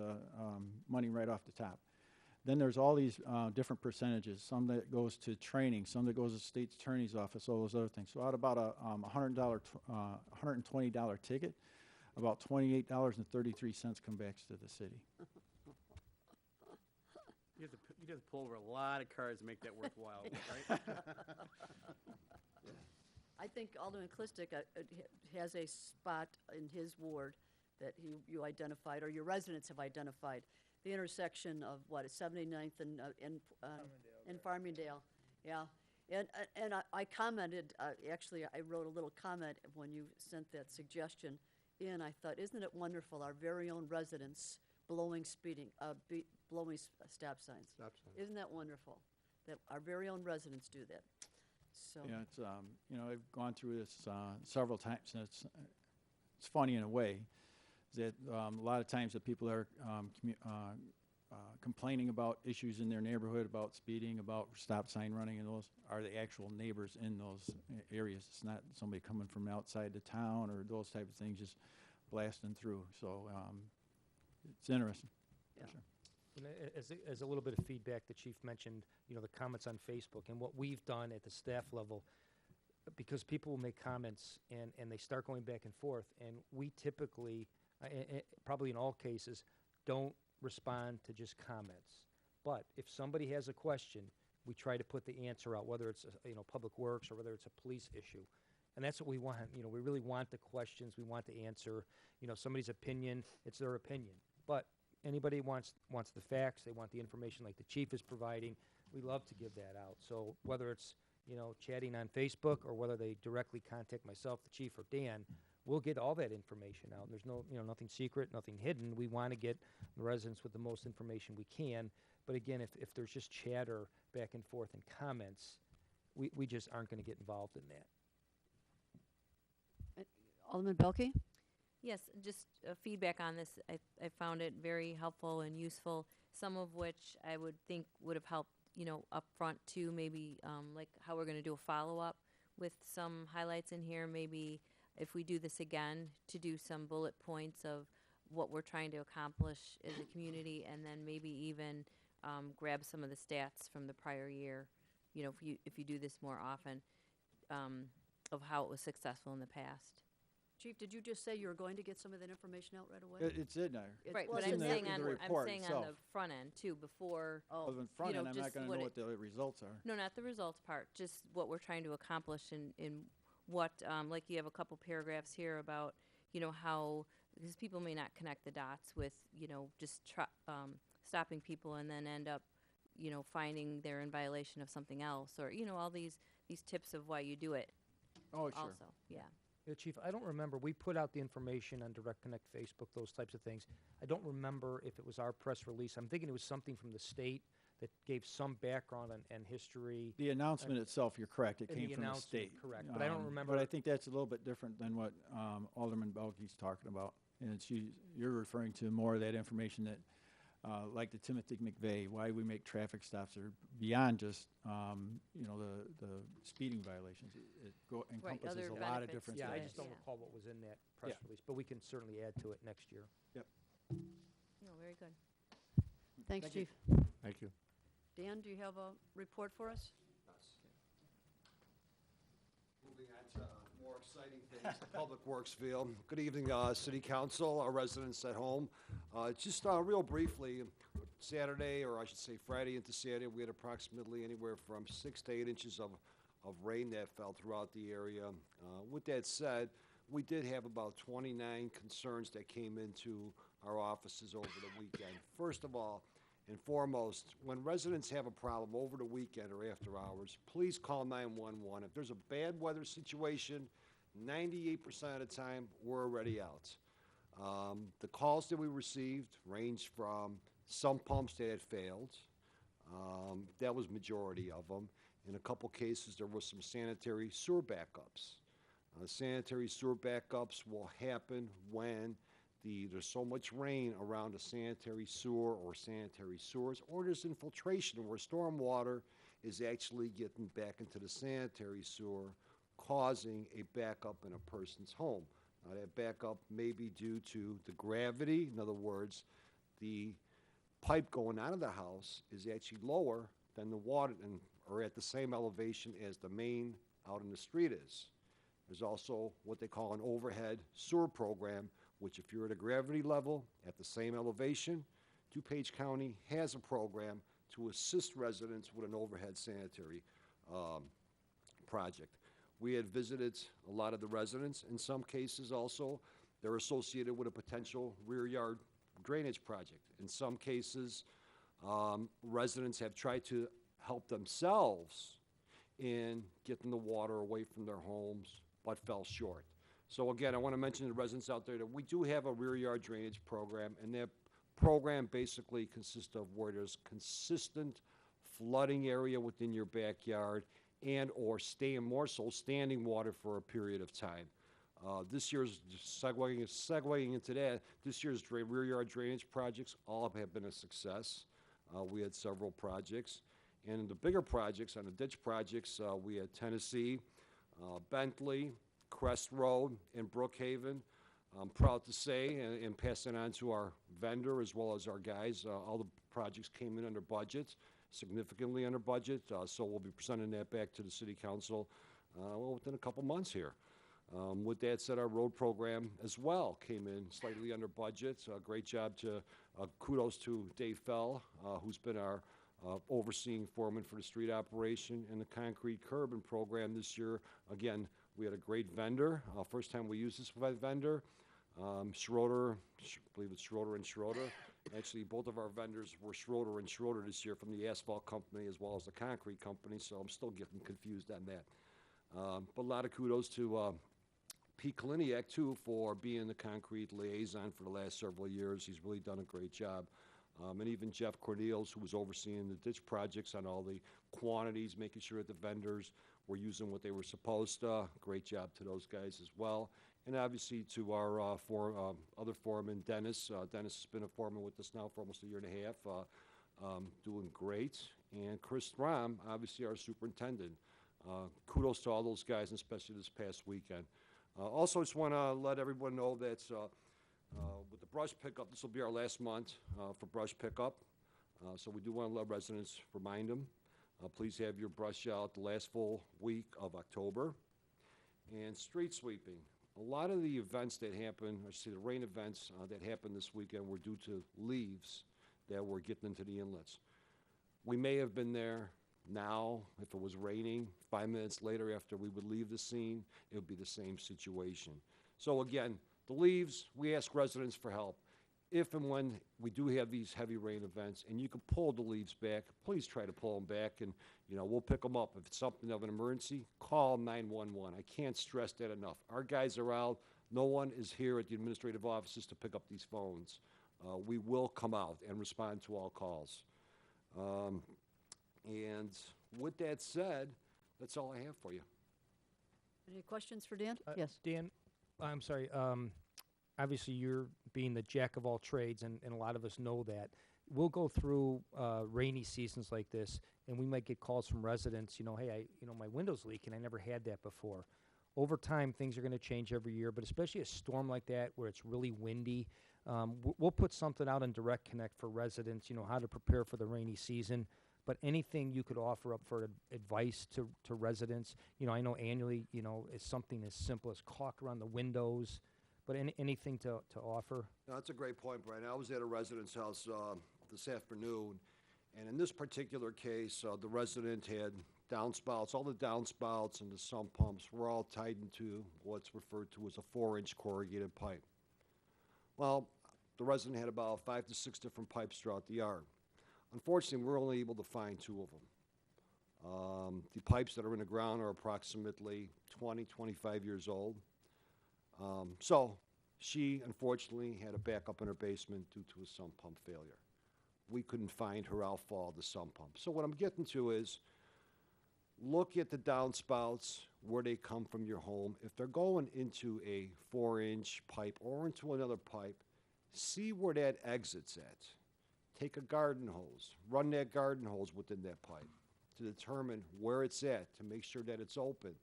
money right off the top. Then there's all these different percentages. Some that goes to training, some that goes to state attorney's office, all those other things. So out about a $120 ticket, about $28.33 come back to the city. You have to pull over a lot of cars to make that worthwhile, right? I think Alderman Clistic has a spot in his ward that you identified, or your residents have identified, the intersection of, what, is 79th and Farmingdale. Yeah. And I commented, actually, I wrote a little comment when you sent that suggestion in. I thought, isn't it wonderful, our very own residents blowing blowing stop signs? Stop sign. Isn't that wonderful, that our very own residents do that? So. Yeah, it's I've gone through this several times, and it's funny in a way that a lot of times that people are complaining about issues in their neighborhood, about speeding, about stop sign running, and those are the actual neighbors in those areas. It's not somebody coming from outside the town or those type of things just blasting through. So it's interesting. Yeah. For sure. And as a little bit of feedback, the chief mentioned, the comments on Facebook, and what we've done at the staff level, because people will make comments and they start going back and forth, and we typically, probably in all cases, don't respond to just comments. But if somebody has a question, we try to put the answer out, whether it's Public Works or whether it's a police issue. And that's what we want. We really want the questions. We want the answer. Somebody's opinion, it's their opinion. But anybody wants the facts, they want the information like the chief is providing, we love to give that out. So whether it's, chatting on Facebook or whether they directly contact myself, the chief, or Dan, we'll get all that information out. There's no, nothing secret, nothing hidden. We want to get the residents with the most information we can. But again, if there's just chatter back and forth and comments, we just aren't going to get involved in that. Alderman Belke? Yes, just feedback on this. I found it very helpful and useful, some of which I would think would have helped, up front too, maybe like how we're going to do a follow-up with some highlights in here, maybe if we do this again, to do some bullet points of what we're trying to accomplish as a community, and then maybe even grab some of the stats from the prior year, if you do this more often, of how it was successful in the past. Chief, did you just say you were going to get some of that information out right away? It's in there. It's- Right, well, but it's I'm in saying the on, report on itself. the front end too, before, Oh, Other than front know, end, I'm not just gonna know what what the results are. no, not the results part, just what we're trying to accomplish in what, like you have a couple paragraphs here about, how, because people may not connect the dots with, just stopping people and then end up, finding they're in violation of something else, or, all these tips of why you do it Oh, sure. also, yeah. Yeah, Chief, I don't remember, we put out the information on Direct Connect Facebook, those types of things. I don't remember if it was our press release. I'm thinking it was something from the state that gave some background and history. The announcement itself, you're correct, it And the came from the announcement, state. correct, but I don't But remember- I think that's a little bit different than what Alderman Belke's talking about. And you're referring to more of that information that, like the Timothy McVeigh, why we make traffic stops are beyond just, the speeding violations. It encompasses other a lot of benefits different to Yeah, I it, things. just don't yeah. recall what was in that press Yeah. release, but we can certainly add to it next year. No, very good. thanks, Thank you. Chief. Thank you. Dan, do you have a report for us? Moving on to more exciting things, the Public Works field. Good evening, City Council, our residents at home. Just real briefly, Saturday, or I should say Friday into Saturday, we had approximately anywhere from 6 to 8 inches of rain that fell throughout the area. With that said, we did have about 29 concerns that came into our offices over the weekend. First of all, and foremost, when residents have a problem over the weekend or after hours, please call 911. If there's a bad weather situation, 98% of the time, we're already out. The calls that we received ranged from some pumps that had failed. That was majority of them. In a couple cases, there was some sanitary sewer backups. Sanitary sewer backups will happen when there's so much rain around a sanitary sewer or sanitary sewers, or there's infiltration where stormwater is actually getting back into the sanitary sewer, causing a backup in a person's home. Now, that backup may be due to the gravity. In other words, the pipe going out of the house is actually lower than the water, or at the same elevation as the main out in the street is. There's also what they call an overhead sewer program, which if you're at a gravity level at the same elevation, DuPage County has a program to assist residents with an overhead sanitary project. We had visited a lot of the residents. In some cases also, they're associated with a potential rear yard drainage project. In some cases, residents have tried to help themselves in getting the water away from their homes, but fell short. So again, I want to mention to the residents out there that we do have a rear yard drainage program, and that program basically consists of where there's consistent flooding area within your backyard and or more so standing water for a period of time. This year's, segueing into that, this year's rear yard drainage projects all have been a success. We had several projects. And in the bigger projects, on the ditch projects, we had Tennessee, Bentley, Crest Road, and Brookhaven. I'm proud to say, and pass it on to our vendor as well as our guys, all the projects came in under budget, significantly under budget, so we'll be presenting that back to the City Council within a couple months here. With that said, our road program as well came in slightly under budget. Great job to, kudos to Dave Fell, who's been our overseeing foreman for the street operation, and the concrete curbing program this year. Again, we had a great vendor. First time we used this vendor. Schroeder, I believe it's Schroeder and Schroeder. Actually, both of our vendors were Schroeder and Schroeder this year, from the asphalt company as well as the concrete company, so I'm still getting confused on that. But a lot of kudos to Pete Kaliniak, too, for being the concrete liaison for the last several years. He's really done a great job. And even Jeff Cornelius, who was overseeing the ditch projects on all the quantities, making sure that the vendors were using what they were supposed to. Great job to those guys as well. And obviously to our other foreman, Dennis. Dennis has been a foreman with us now for almost a year and a half, doing great. And Chris Throm, obviously our superintendent. Kudos to all those guys, and especially this past weekend. Also, just want to let everyone know that with the brush pickup, this will be our last month for brush pickup. So we do want to let residents remind them. Please have your brush out the last full week of October. And street sweeping. A lot of the events that happen, I should say the rain events that happened this weekend were due to leaves that were getting into the inlets. We may have been there now, if it was raining, 5 minutes later after we would leave the scene, it would be the same situation. So again, the leaves, we ask residents for help. If and when we do have these heavy rain events and you can pull the leaves back, please try to pull them back, and we'll pick them up. If it's something of an emergency, call 911. I can't stress that enough. Our guys are out. No one is here at the administrative offices to pick up these phones. We will come out and respond to all calls. And with that said, that's all I have for you. Any questions for Dan? Yes. Dan, I'm sorry. Obviously, you're being the jack of all trades, and a lot of us know that. We'll go through rainy seasons like this, and we might get calls from residents, hey, my window's leaking. I never had that before. Over time, things are going to change every year, but especially a storm like that where it's really windy, we'll put something out on Direct Connect for residents, how to prepare for the rainy season. But anything you could offer up for advice to residents, I know annually, it's something as simple as caulk around the windows, but anything to offer? No, that's a great point, Brian. I was at a resident's house this afternoon, and in this particular case, the resident had downspouts. All the downspouts and the sump pumps were all tied into what's referred to as a 4-inch corrugated pipe. Well, the resident had about 5 to 6 different pipes throughout the yard. Unfortunately, we're only able to find 2 of them. The pipes that are in the ground are approximately 20, 25 years old. So she, unfortunately, had a backup in her basement due to a sump pump failure. We couldn't find her outfall of the sump pump. So what I'm getting to is look at the downspouts, where they come from your home. If they're going into a 4-inch pipe or into another pipe, see where that exit's at. Take a garden hose, run that garden hose within that pipe to determine where it's at, to make sure that it's open.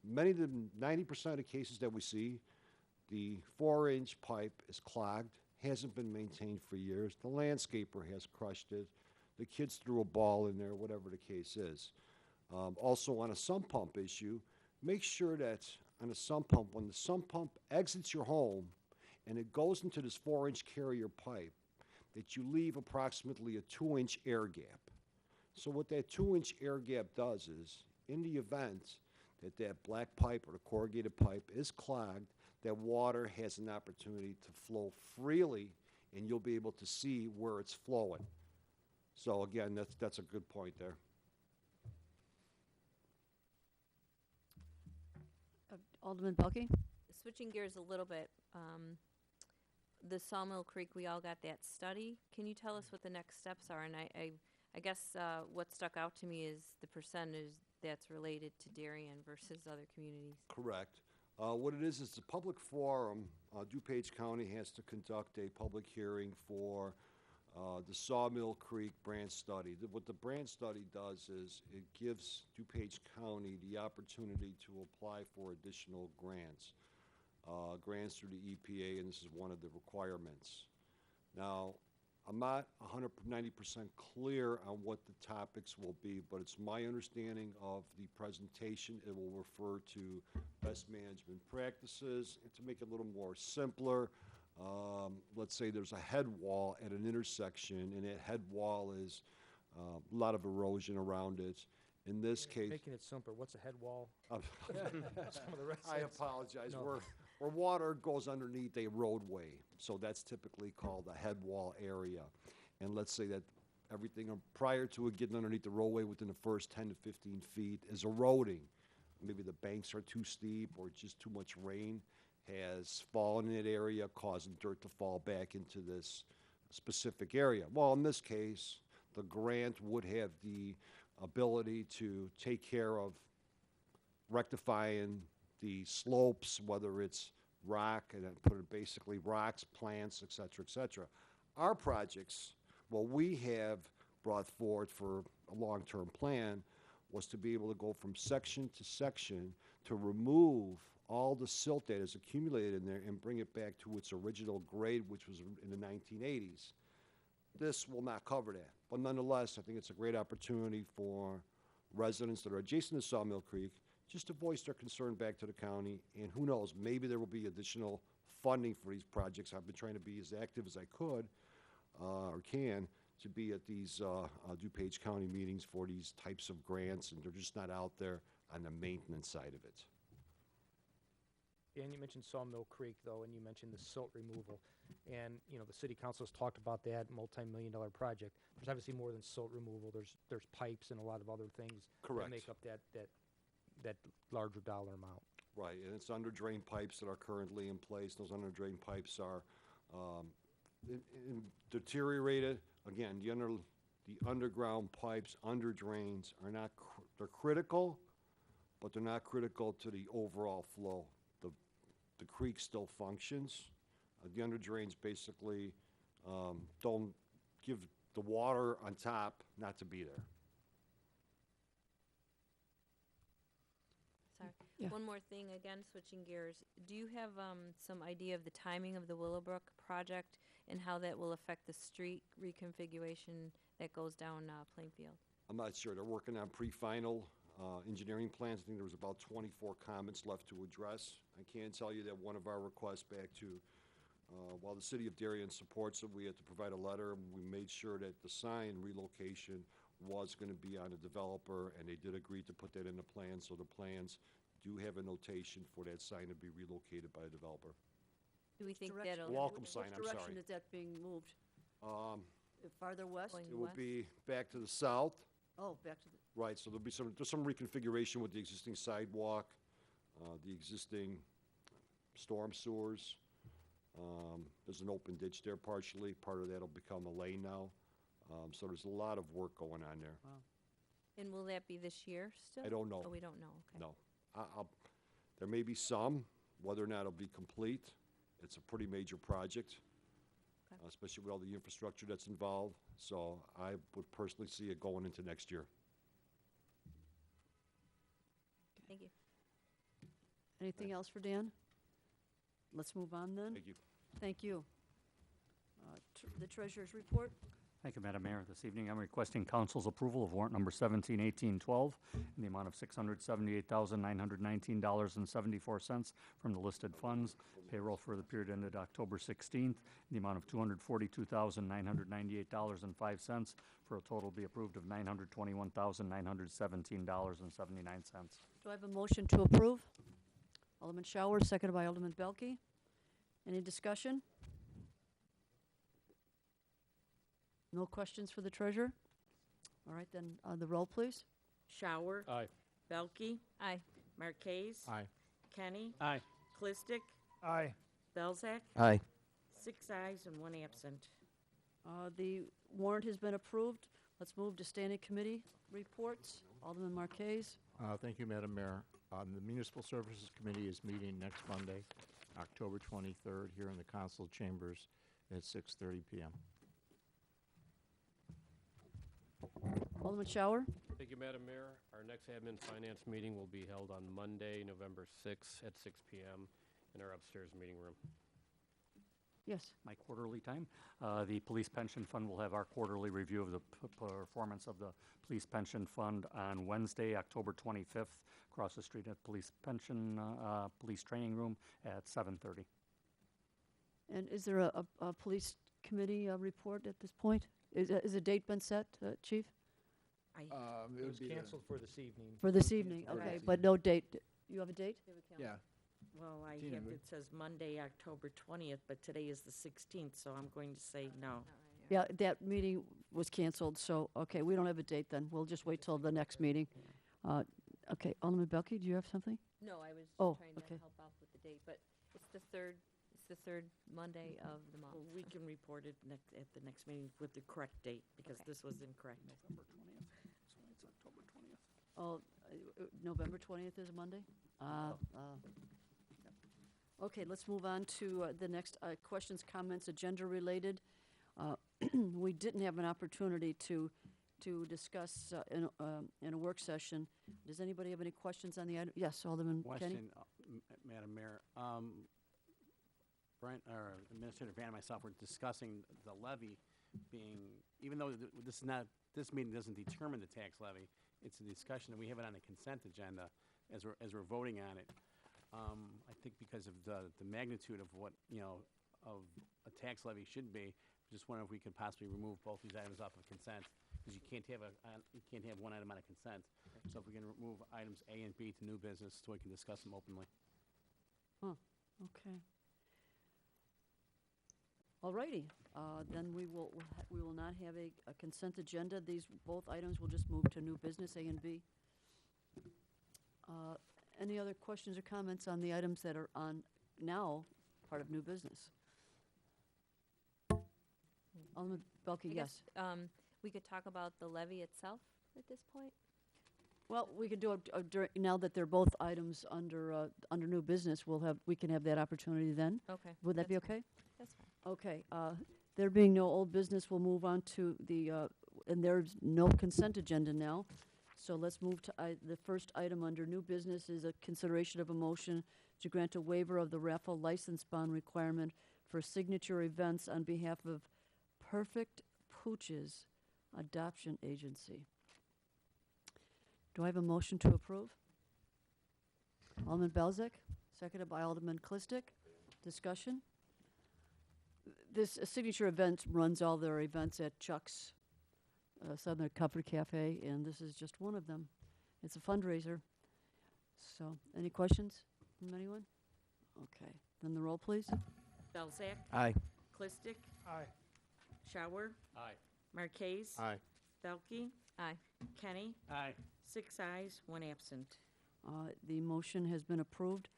Many of the 90% of the cases that we see, the 4-inch pipe is clogged, hasn't been maintained for years. The landscaper has crushed it. The kids threw a ball in there, whatever the case is. Also on a sump pump issue, make sure that on a sump pump, when the sump pump exits your home and it goes into this 4-inch carrier pipe, that you leave approximately a 2-inch air gap. So what that 2-inch air gap does is, in the event that that black pipe or the corrugated pipe is clogged, that water has an opportunity to flow freely, and you'll be able to see where it's flowing. So again, that's a good point there. Alderman Belke? Switching gears a little bit, the Sawmill Creek, we all got that study. Can you tell us what the next steps are? And I guess what stuck out to me is the percentage that's related to Darien versus other communities. Correct. What it is it's a public forum. DuPage County has to conduct a public hearing for the Sawmill Creek branch study. What the branch study does is it gives DuPage County the opportunity to apply for additional grants. Grants through the EPA, and this is one of the requirements. Now, I'm not 190% clear on what the topics will be, but it's my understanding of the presentation, it will refer to best management practices. And to make it a little more simpler, let's say there's a head wall at an intersection, and that head wall is a lot of erosion around it. In this case, Making it simpler, what's a head wall? I Some of the residents. apologize. No. Where water goes underneath a roadway, so that's typically called a head wall area. And let's say that everything prior to it getting underneath the roadway within the first 10 to 15 feet is eroding. Maybe the banks are too steep or just too much rain has fallen in that area, causing dirt to fall back into this specific area. Well, in this case, the grant would have the ability to take care of rectifying the slopes, whether it's rock, and then put it basically rocks, plants, et cetera, et cetera. Our projects, what we have brought forward for a long-term plan was to be able to go from section to section to remove all the silt that is accumulated in there and bring it back to its original grade, which was in the 1980s. This will not cover that, but nonetheless, I think it's a great opportunity for residents that are adjacent to Sawmill Creek just to voice their concern back to the county, and who knows, maybe there will be additional funding for these projects. I've been trying to be as active as I could, or can, to be at these DuPage County meetings for these types of grants, and they're just not out there on the maintenance side of it. And you mentioned Sawmill Creek, though, and you mentioned the silt removal. And, you know, the city council's talked about that multi-million-dollar project. There's obviously more than silt removal. There's pipes and a lot of other things Correct. that make up that larger dollar amount. Right, and it's under drain pipes that are currently in place. Those under drain pipes are deteriorated. Again, the underground pipes, under drains are not, they're critical, but they're not critical to the overall flow. The creek still functions. The under drains basically don't give the water on top not to be there. Sorry. Yeah. One more thing, again, switching gears. Do you have some idea of the timing of the Willowbrook project and how that will affect the street reconfiguration that goes down Plainfield? I'm not sure. They're working on pre-final engineering plans. I think there was about 24 comments left to address. I can tell you that one of our requests back to, while the city of Darien supports it, we had to provide a letter. We made sure that the sign relocation was going to be on a developer, and they did agree to put that in the plan, so the plans do have a notation for that sign to be relocated by a developer. Do we think Direction- that'll? Welcome sign, I'm Which sorry. direction is that being moved? Farther west? Going It would west? be back to the south. Oh, back to the, Right, so there's some reconfiguration with the existing sidewalk, the existing storm sewers. There's an open ditch there partially. Part of that'll become a lane now. So there's a lot of work going on there. And will that be this year still? I don't know. Oh, we don't know, okay. No. There may be some, whether or not it'll be complete. It's a pretty major project, Okay. especially with all the infrastructure that's involved. So I would personally see it going into next year. Thank you. anything else for Dan? Let's move on then. Thank you. Thank you. The treasurer's report? Thank you, Madam Mayor. This evening, I'm requesting council's approval of warrant number 171812 in the amount of $678,919.74 from the listed funds. Payroll for the period ended October 16th in the amount of $242,998.05 for a total to be approved of $921,917.79. Do I have a motion to approve? Alderman Shower, seconded by Alderman Belke. Any discussion? No questions for the treasurer? All right, then, the roll, please. Shower. Aye. Belkey. Aye. Marquez. Aye. Kenny. Aye. Clistic. Aye. Belzak. Aye. 6 ayes and 1 absent. The warrant has been approved. Let's move to standing committee reports. Alderman Marquez. Thank you, Madam Mayor. The Municipal Services Committee is meeting next Monday, October 23rd, here in the council chambers at 6:30 p.m. Alderman Shower. Thank you, Madam Mayor. Our next admin finance meeting will be held on Monday, November 6th at 6 p.m. in our upstairs meeting room. Yes. My quarterly time. The Police Pension Fund will have our quarterly review of the performance of the Police Pension Fund on Wednesday, October 25th, across the street at Police Training Room at 7:30. And is there a police committee report at this point? Is a date been set, Chief? It was canceled for this evening. For this evening, for okay, this but no date. You have a date? Yeah. Well, I Tina, have, would- it says Monday, October 20th, but today is the 16th, so I'm going to say no. Yeah, that meeting was canceled, so, okay, we don't have a date then. We'll just wait till the next meeting. Okay, Alderman Belke, do you have something? No, I was Oh, trying okay. to help out with the date, but it's the third Monday of the month. Well, we can report it at the next meeting with the correct date, because Okay. this was incorrect. Oh, November 20th is a Monday? Okay, let's move on to the next questions, comments, agenda-related. We didn't have an opportunity to discuss in a work session. Does anybody have any questions on the item? Yes, Alderman Kenny? Question, Madam Mayor. Brian, or Administrator Van and myself were discussing the levy being, even though this meeting doesn't determine the tax levy, it's a discussion, and we have it on the consent agenda as we're voting on it. I think because of the magnitude of what, of a tax levy should be, just wondering if we could possibly remove both these items off of consent, because you can't have one item on a consent. So if we can remove items A and B to new business, so we can discuss them openly. Okay. All righty, then we will not have a consent agenda. Both items will just move to new business, A and B. Any other questions or comments on the items that are on now part of new business? Alderman Belke, I yes. guess, we could talk about the levy itself at this point. Well, we could do it now that they're both items under new business. We can have that opportunity then. Okay. Would that be that's fine. okay? That's fine. Okay, there being no old business, we'll move on to and there's no consent agenda now. So let's move to the first item under new business is a consideration of a motion to grant a waiver of the raffle license bond requirement for signature events on behalf of Perfect Pooches Adoption Agency. Do I have a motion to approve? Alderman Belzak, seconded by Alderman Klistic. Discussion? This signature event runs all their events at Chuck's Southern Comfort Cafe, and this is just one of them. It's a fundraiser. So, any questions from anyone? Okay, then the roll, please. Belzak. Aye. Clistic. Aye. Shower. Aye. Marquez. Aye. Belkey. Aye. Kenny. Aye. 6 ayes, 1 absent. The motion has been approved.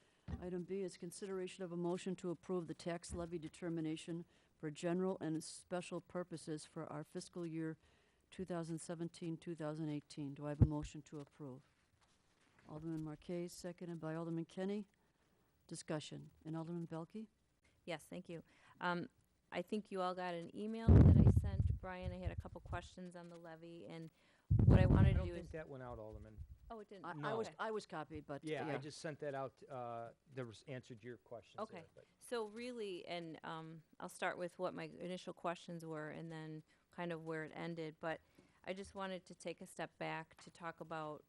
Item B is consideration of a motion to approve the tax levy determination for general and special purposes for our fiscal year 2017-2018. Do I have a motion to approve? Alderman Marquez, seconded by Alderman Kenny. Discussion. And Alderman Belke? Yes, thank you. I think you all got an email that I sent Brian. I had a couple questions on the levy, and what I wanted I to don't do is. think that went out, Alderman. Oh, it didn't. I was Okay. I was copied, but Yeah, I just sent that out, that was answered your questions Okay. there, but- So really, and I'll start with what my initial questions were and then kind of where it ended. But I just wanted to take a step back to talk about,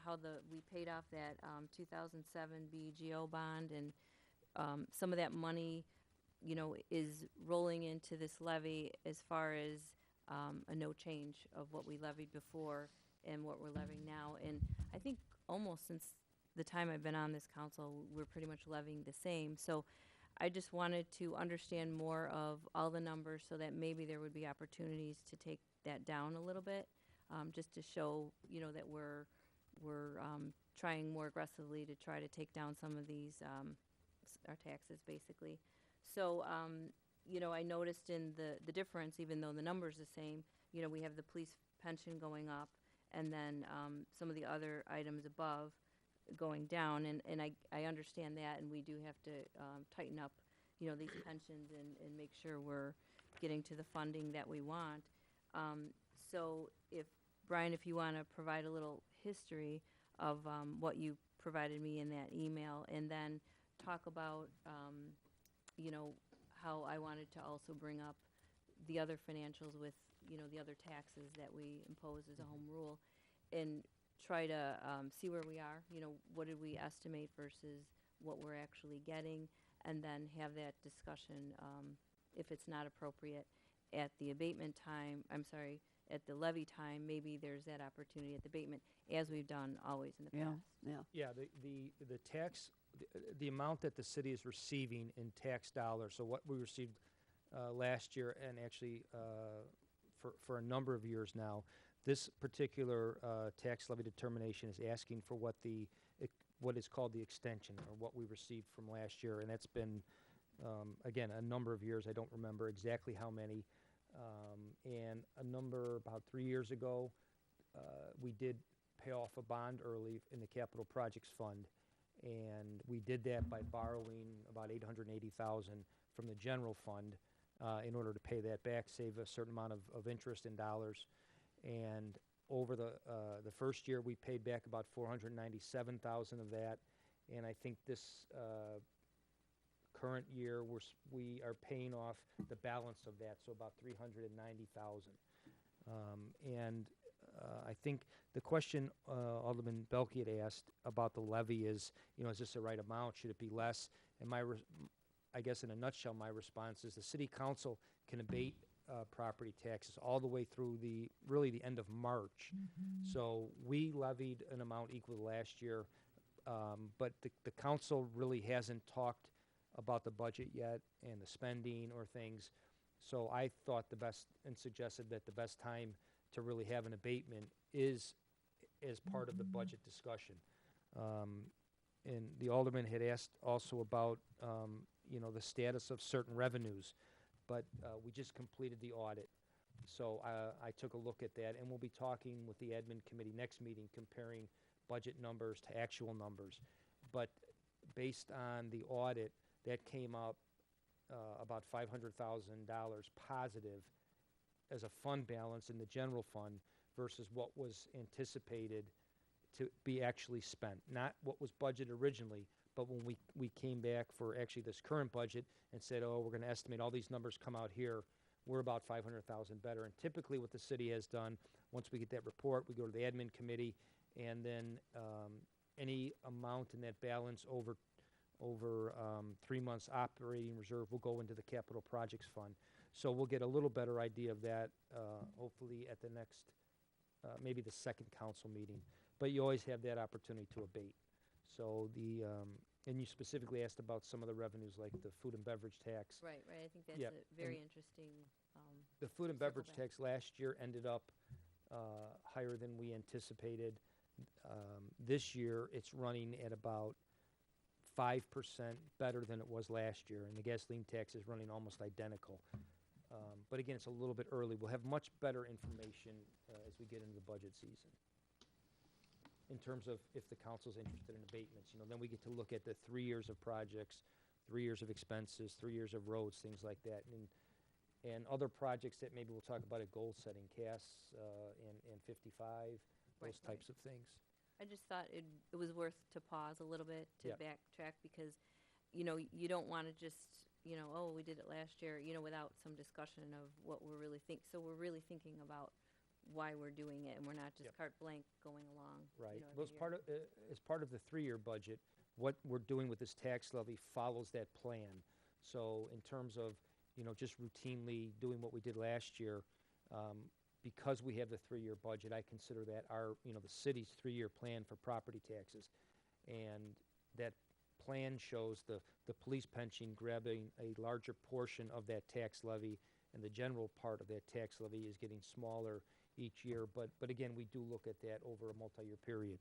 how we paid off that 2007 BGO bond, and some of that money, is rolling into this levy as far as a no change of what we levied before and what we're levying now. And I think almost since the time I've been on this council, we're pretty much levying the same. So I just wanted to understand more of all the numbers so that maybe there would be opportunities to take that down a little bit, just to show, that we're trying more aggressively to try to take down some of these, our taxes, basically. So, I noticed in the difference, even though the number's the same, we have the police pension going up, and then some of the other items above going down, and I understand that, and we do have to tighten up, these pensions and make sure we're getting to the funding that we want. So Brian, if you want to provide a little history of what you provided me in that email, and then talk about, how I wanted to also bring up the other financials with, the other taxes that we impose as a home rule, and try to see where we are, what did we estimate versus what we're actually getting, and then have that discussion, if it's not appropriate at the abatement time, at the levy time, maybe there's that opportunity at the abatement, as we've done always in the Yeah, past. yeah. Yeah, the tax, the amount that the city is receiving in tax dollars, so what we received last year, and actually for a number of years now, this particular tax levy determination is asking for what is called the extension, or what we received from last year, and that's been, again, a number of years. I don't remember exactly how many. And about 3 years ago, we did pay off a bond early in the Capital Projects Fund, And we did that by borrowing about 880,000 from the general fund in order to pay that back, save a certain amount of interest in dollars. And over the first year, we paid back about 497,000 of that. And I think this current year, we are paying off the balance of that, so about 390,000. And I think the question Alderman Belke had asked about the levy is, is this the right amount? Should it be less? And I guess in a nutshell, my response is the city council can abate property taxes all the way through really the end of March. So we levied an amount equal to last year, but the council really hasn't talked about the budget yet and the spending or things. So I thought and suggested that the best time to really have an abatement is as part of the budget discussion. And the alderman had asked also about, the status of certain revenues, but we just completed the audit. So I took a look at that, and we'll be talking with the admin committee next meeting, comparing budget numbers to actual numbers. But based on the audit, that came up about $500,000 positive as a fund balance in the general fund versus what was anticipated to be actually spent. Not what was budgeted originally, but when we came back for actually this current budget and said, we're going to estimate all these numbers come out here, we're about 500,000 better. And typically what the city has done, once we get that report, we go to the admin committee, and then any amount in that balance over 3 months operating reserve will go into the capital projects fund. So we'll get a little better idea of that, hopefully at the next, maybe the second council meeting. But you always have that opportunity to abate. So and you specifically asked about some of the revenues, like the food and beverage tax. Right. I think that's Yep. a very interesting. The food and circle beverage back. tax last year ended up higher than we anticipated. This year, it's running at about 5% better than it was last year, and the gasoline tax is running almost identical. But again, it's a little bit early. We'll have much better information as we get into the budget season. In terms of if the council's interested in abatements, then we get to look at the 3 years of projects, 3 years of expenses, 3 years of roads, things like that, and other projects that maybe we'll talk about at goal setting, CAS and 55, those Right. types of things. I just thought it was worth to pause a little bit to Yep. backtrack because, you don't want to just, we did it last year, without some discussion of what we're really So we're really thinking about why we're doing it, and we're not just Yep. carte blanche going along. Right. every Well, year. as part of the 3-year budget, what we're doing with this tax levy follows that plan. So in terms of, just routinely doing what we did last year, because we have the 3-year budget, I consider that the city's 3-year plan for property taxes. And that plan shows the police pension grabbing a larger portion of that tax levy, and the general part of that tax levy is getting smaller each year. But again, we do look at that over a multi-year period.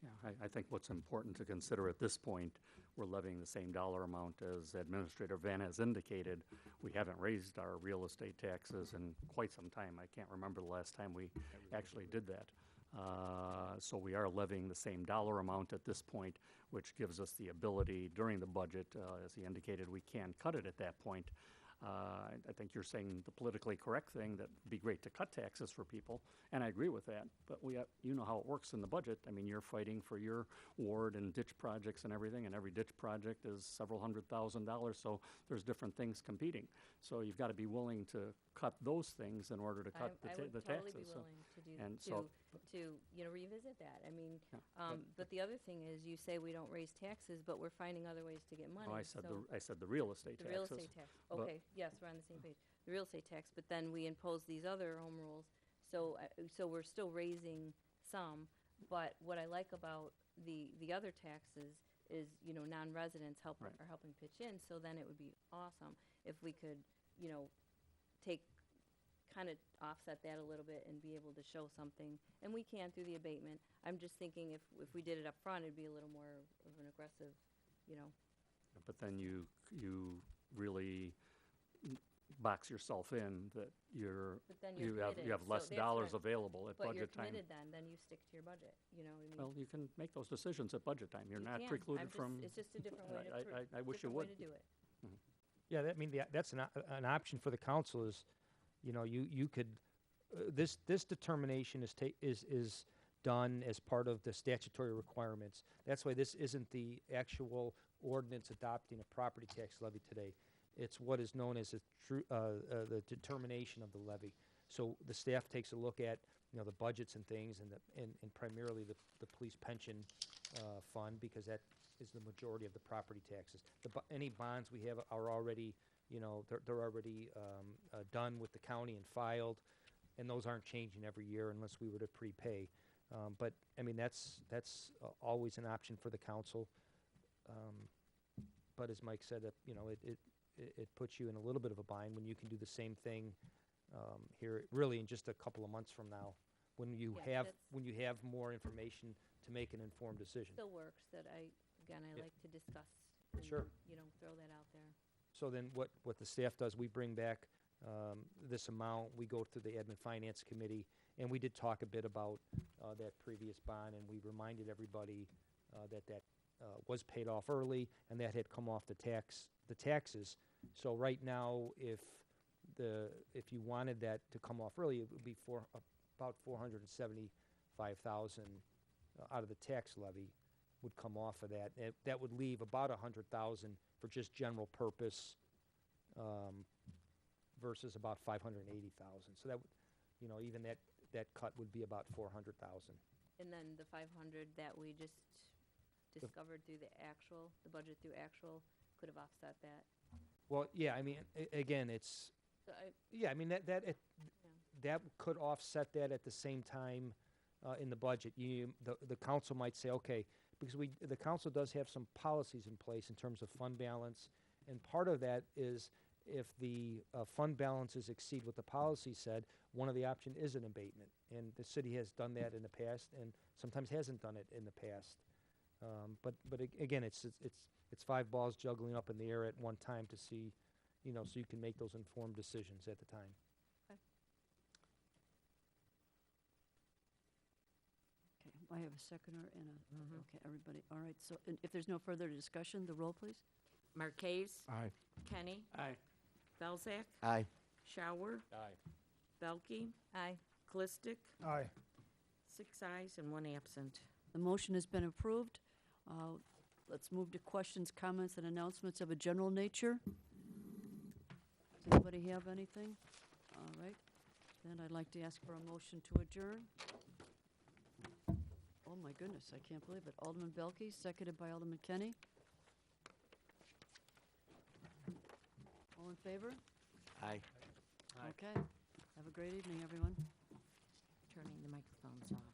Yeah, I think what's important to consider at this point, we're levying the same dollar amount as Administrator Van has indicated. We haven't raised our real estate taxes in quite some time. I can't remember the last time we actually did that. So we are levying the same dollar amount at this point, which gives us the ability during the budget, as he indicated, we can cut it at that point. I think you're saying the politically correct thing, that it'd be great to cut taxes for people, and I agree with that. But you know how it works in the budget. I mean, you're fighting for your ward and ditch projects and everything, and every ditch project is several $100,000, so there's different things competing. So you've got to be willing to cut those things in order to cut I would the totally taxes. be willing to do and to, so- to revisit that. I mean, Yeah, but the other thing is, you say we don't raise taxes, but we're finding other ways to get money. I said so I said the real estate the taxes. real estate tax. but- Okay, yes, we're on the same page. The real estate tax, but then we impose these other home rules. So so we're still raising some. But what I like about the other taxes is, non-residents Right. are helping pitch in. So then it would be awesome if we could, kind of offset that a little bit and be able to show something. And we can through the abatement. I'm just thinking if we did it up front, it'd be a little more of an aggressive, But then you really box yourself in that But then you're you have committed, less so that's dollars what- available at But you're budget time. committed then you stick to your budget, you know what I mean? Well, you can make those decisions at budget time. You're You not can. precluded I'm just- from. It's just a different way I wish you different way would. to do it. Yeah, that, I mean, that's an option for the council is, you know, you could, this determination is done as part of the statutory requirements. That's why this isn't the actual ordinance adopting a property tax levy today. It's what is known as the determination of the levy. So the staff takes a look at, you know, the budgets and things, and primarily the police pension fund, because that is the majority of the property taxes. Any bonds we have are already, you know, they're already done with the county and filed, and those aren't changing every year unless we were to prepay. But I mean, that's always an option for the council. But as Mike said, you know, it puts you in a little bit of a bind when you can do the same thing here, really, in just a couple of months from now, when you Yeah, have more information to make an informed decision. Still works that I Yeah. like to discuss. And, Sure. you know, throw that out there. So then what the staff does, we bring back this amount, we go through the Admin Finance Committee, and we did talk a bit about that previous bond, and we reminded everybody that was paid off early, and that had come off the taxes. So right now, if you wanted that to come off early, it would be about $475,000 out of the tax levy would come off of that. That would leave about $100,000 for just general purpose, versus about $580,000. So that would, you know, even that cut would be about $400,000. And then the 500 that we just discovered through the budget through actual could have offset that. Well, yeah, I mean, again, it's, So yeah, I mean, that could offset that at the same time in the budget. The council might say, okay, because the council does have some policies in place in terms of fund balance, and part of that is if the fund balances exceed what the policy said, one of the options is an abatement, and the city has done that in the past, and sometimes hasn't done it in the past. But again, it's 5 balls juggling up in the air at one time to see, you know, so you can make those informed decisions at the time. Okay, I have a seconder and okay, everybody, all right, so if there's no further discussion, the roll, please. Marquez, Aye. Kenny, Aye. Belzak, Aye. Shower, Aye. Belkey, Aye. Aye. Clistic, 6 ayes and 1 absent. The motion has been approved. Let's move to questions, comments, and announcements of a general nature. Does anybody have anything? All right, then I'd like to ask for a motion to adjourn. Oh, my goodness, I can't believe it. Alderman Belke, seconded by Alderman Kenny. All in favor? Aye. Okay. Have a great evening, everyone. Turning the microphones off.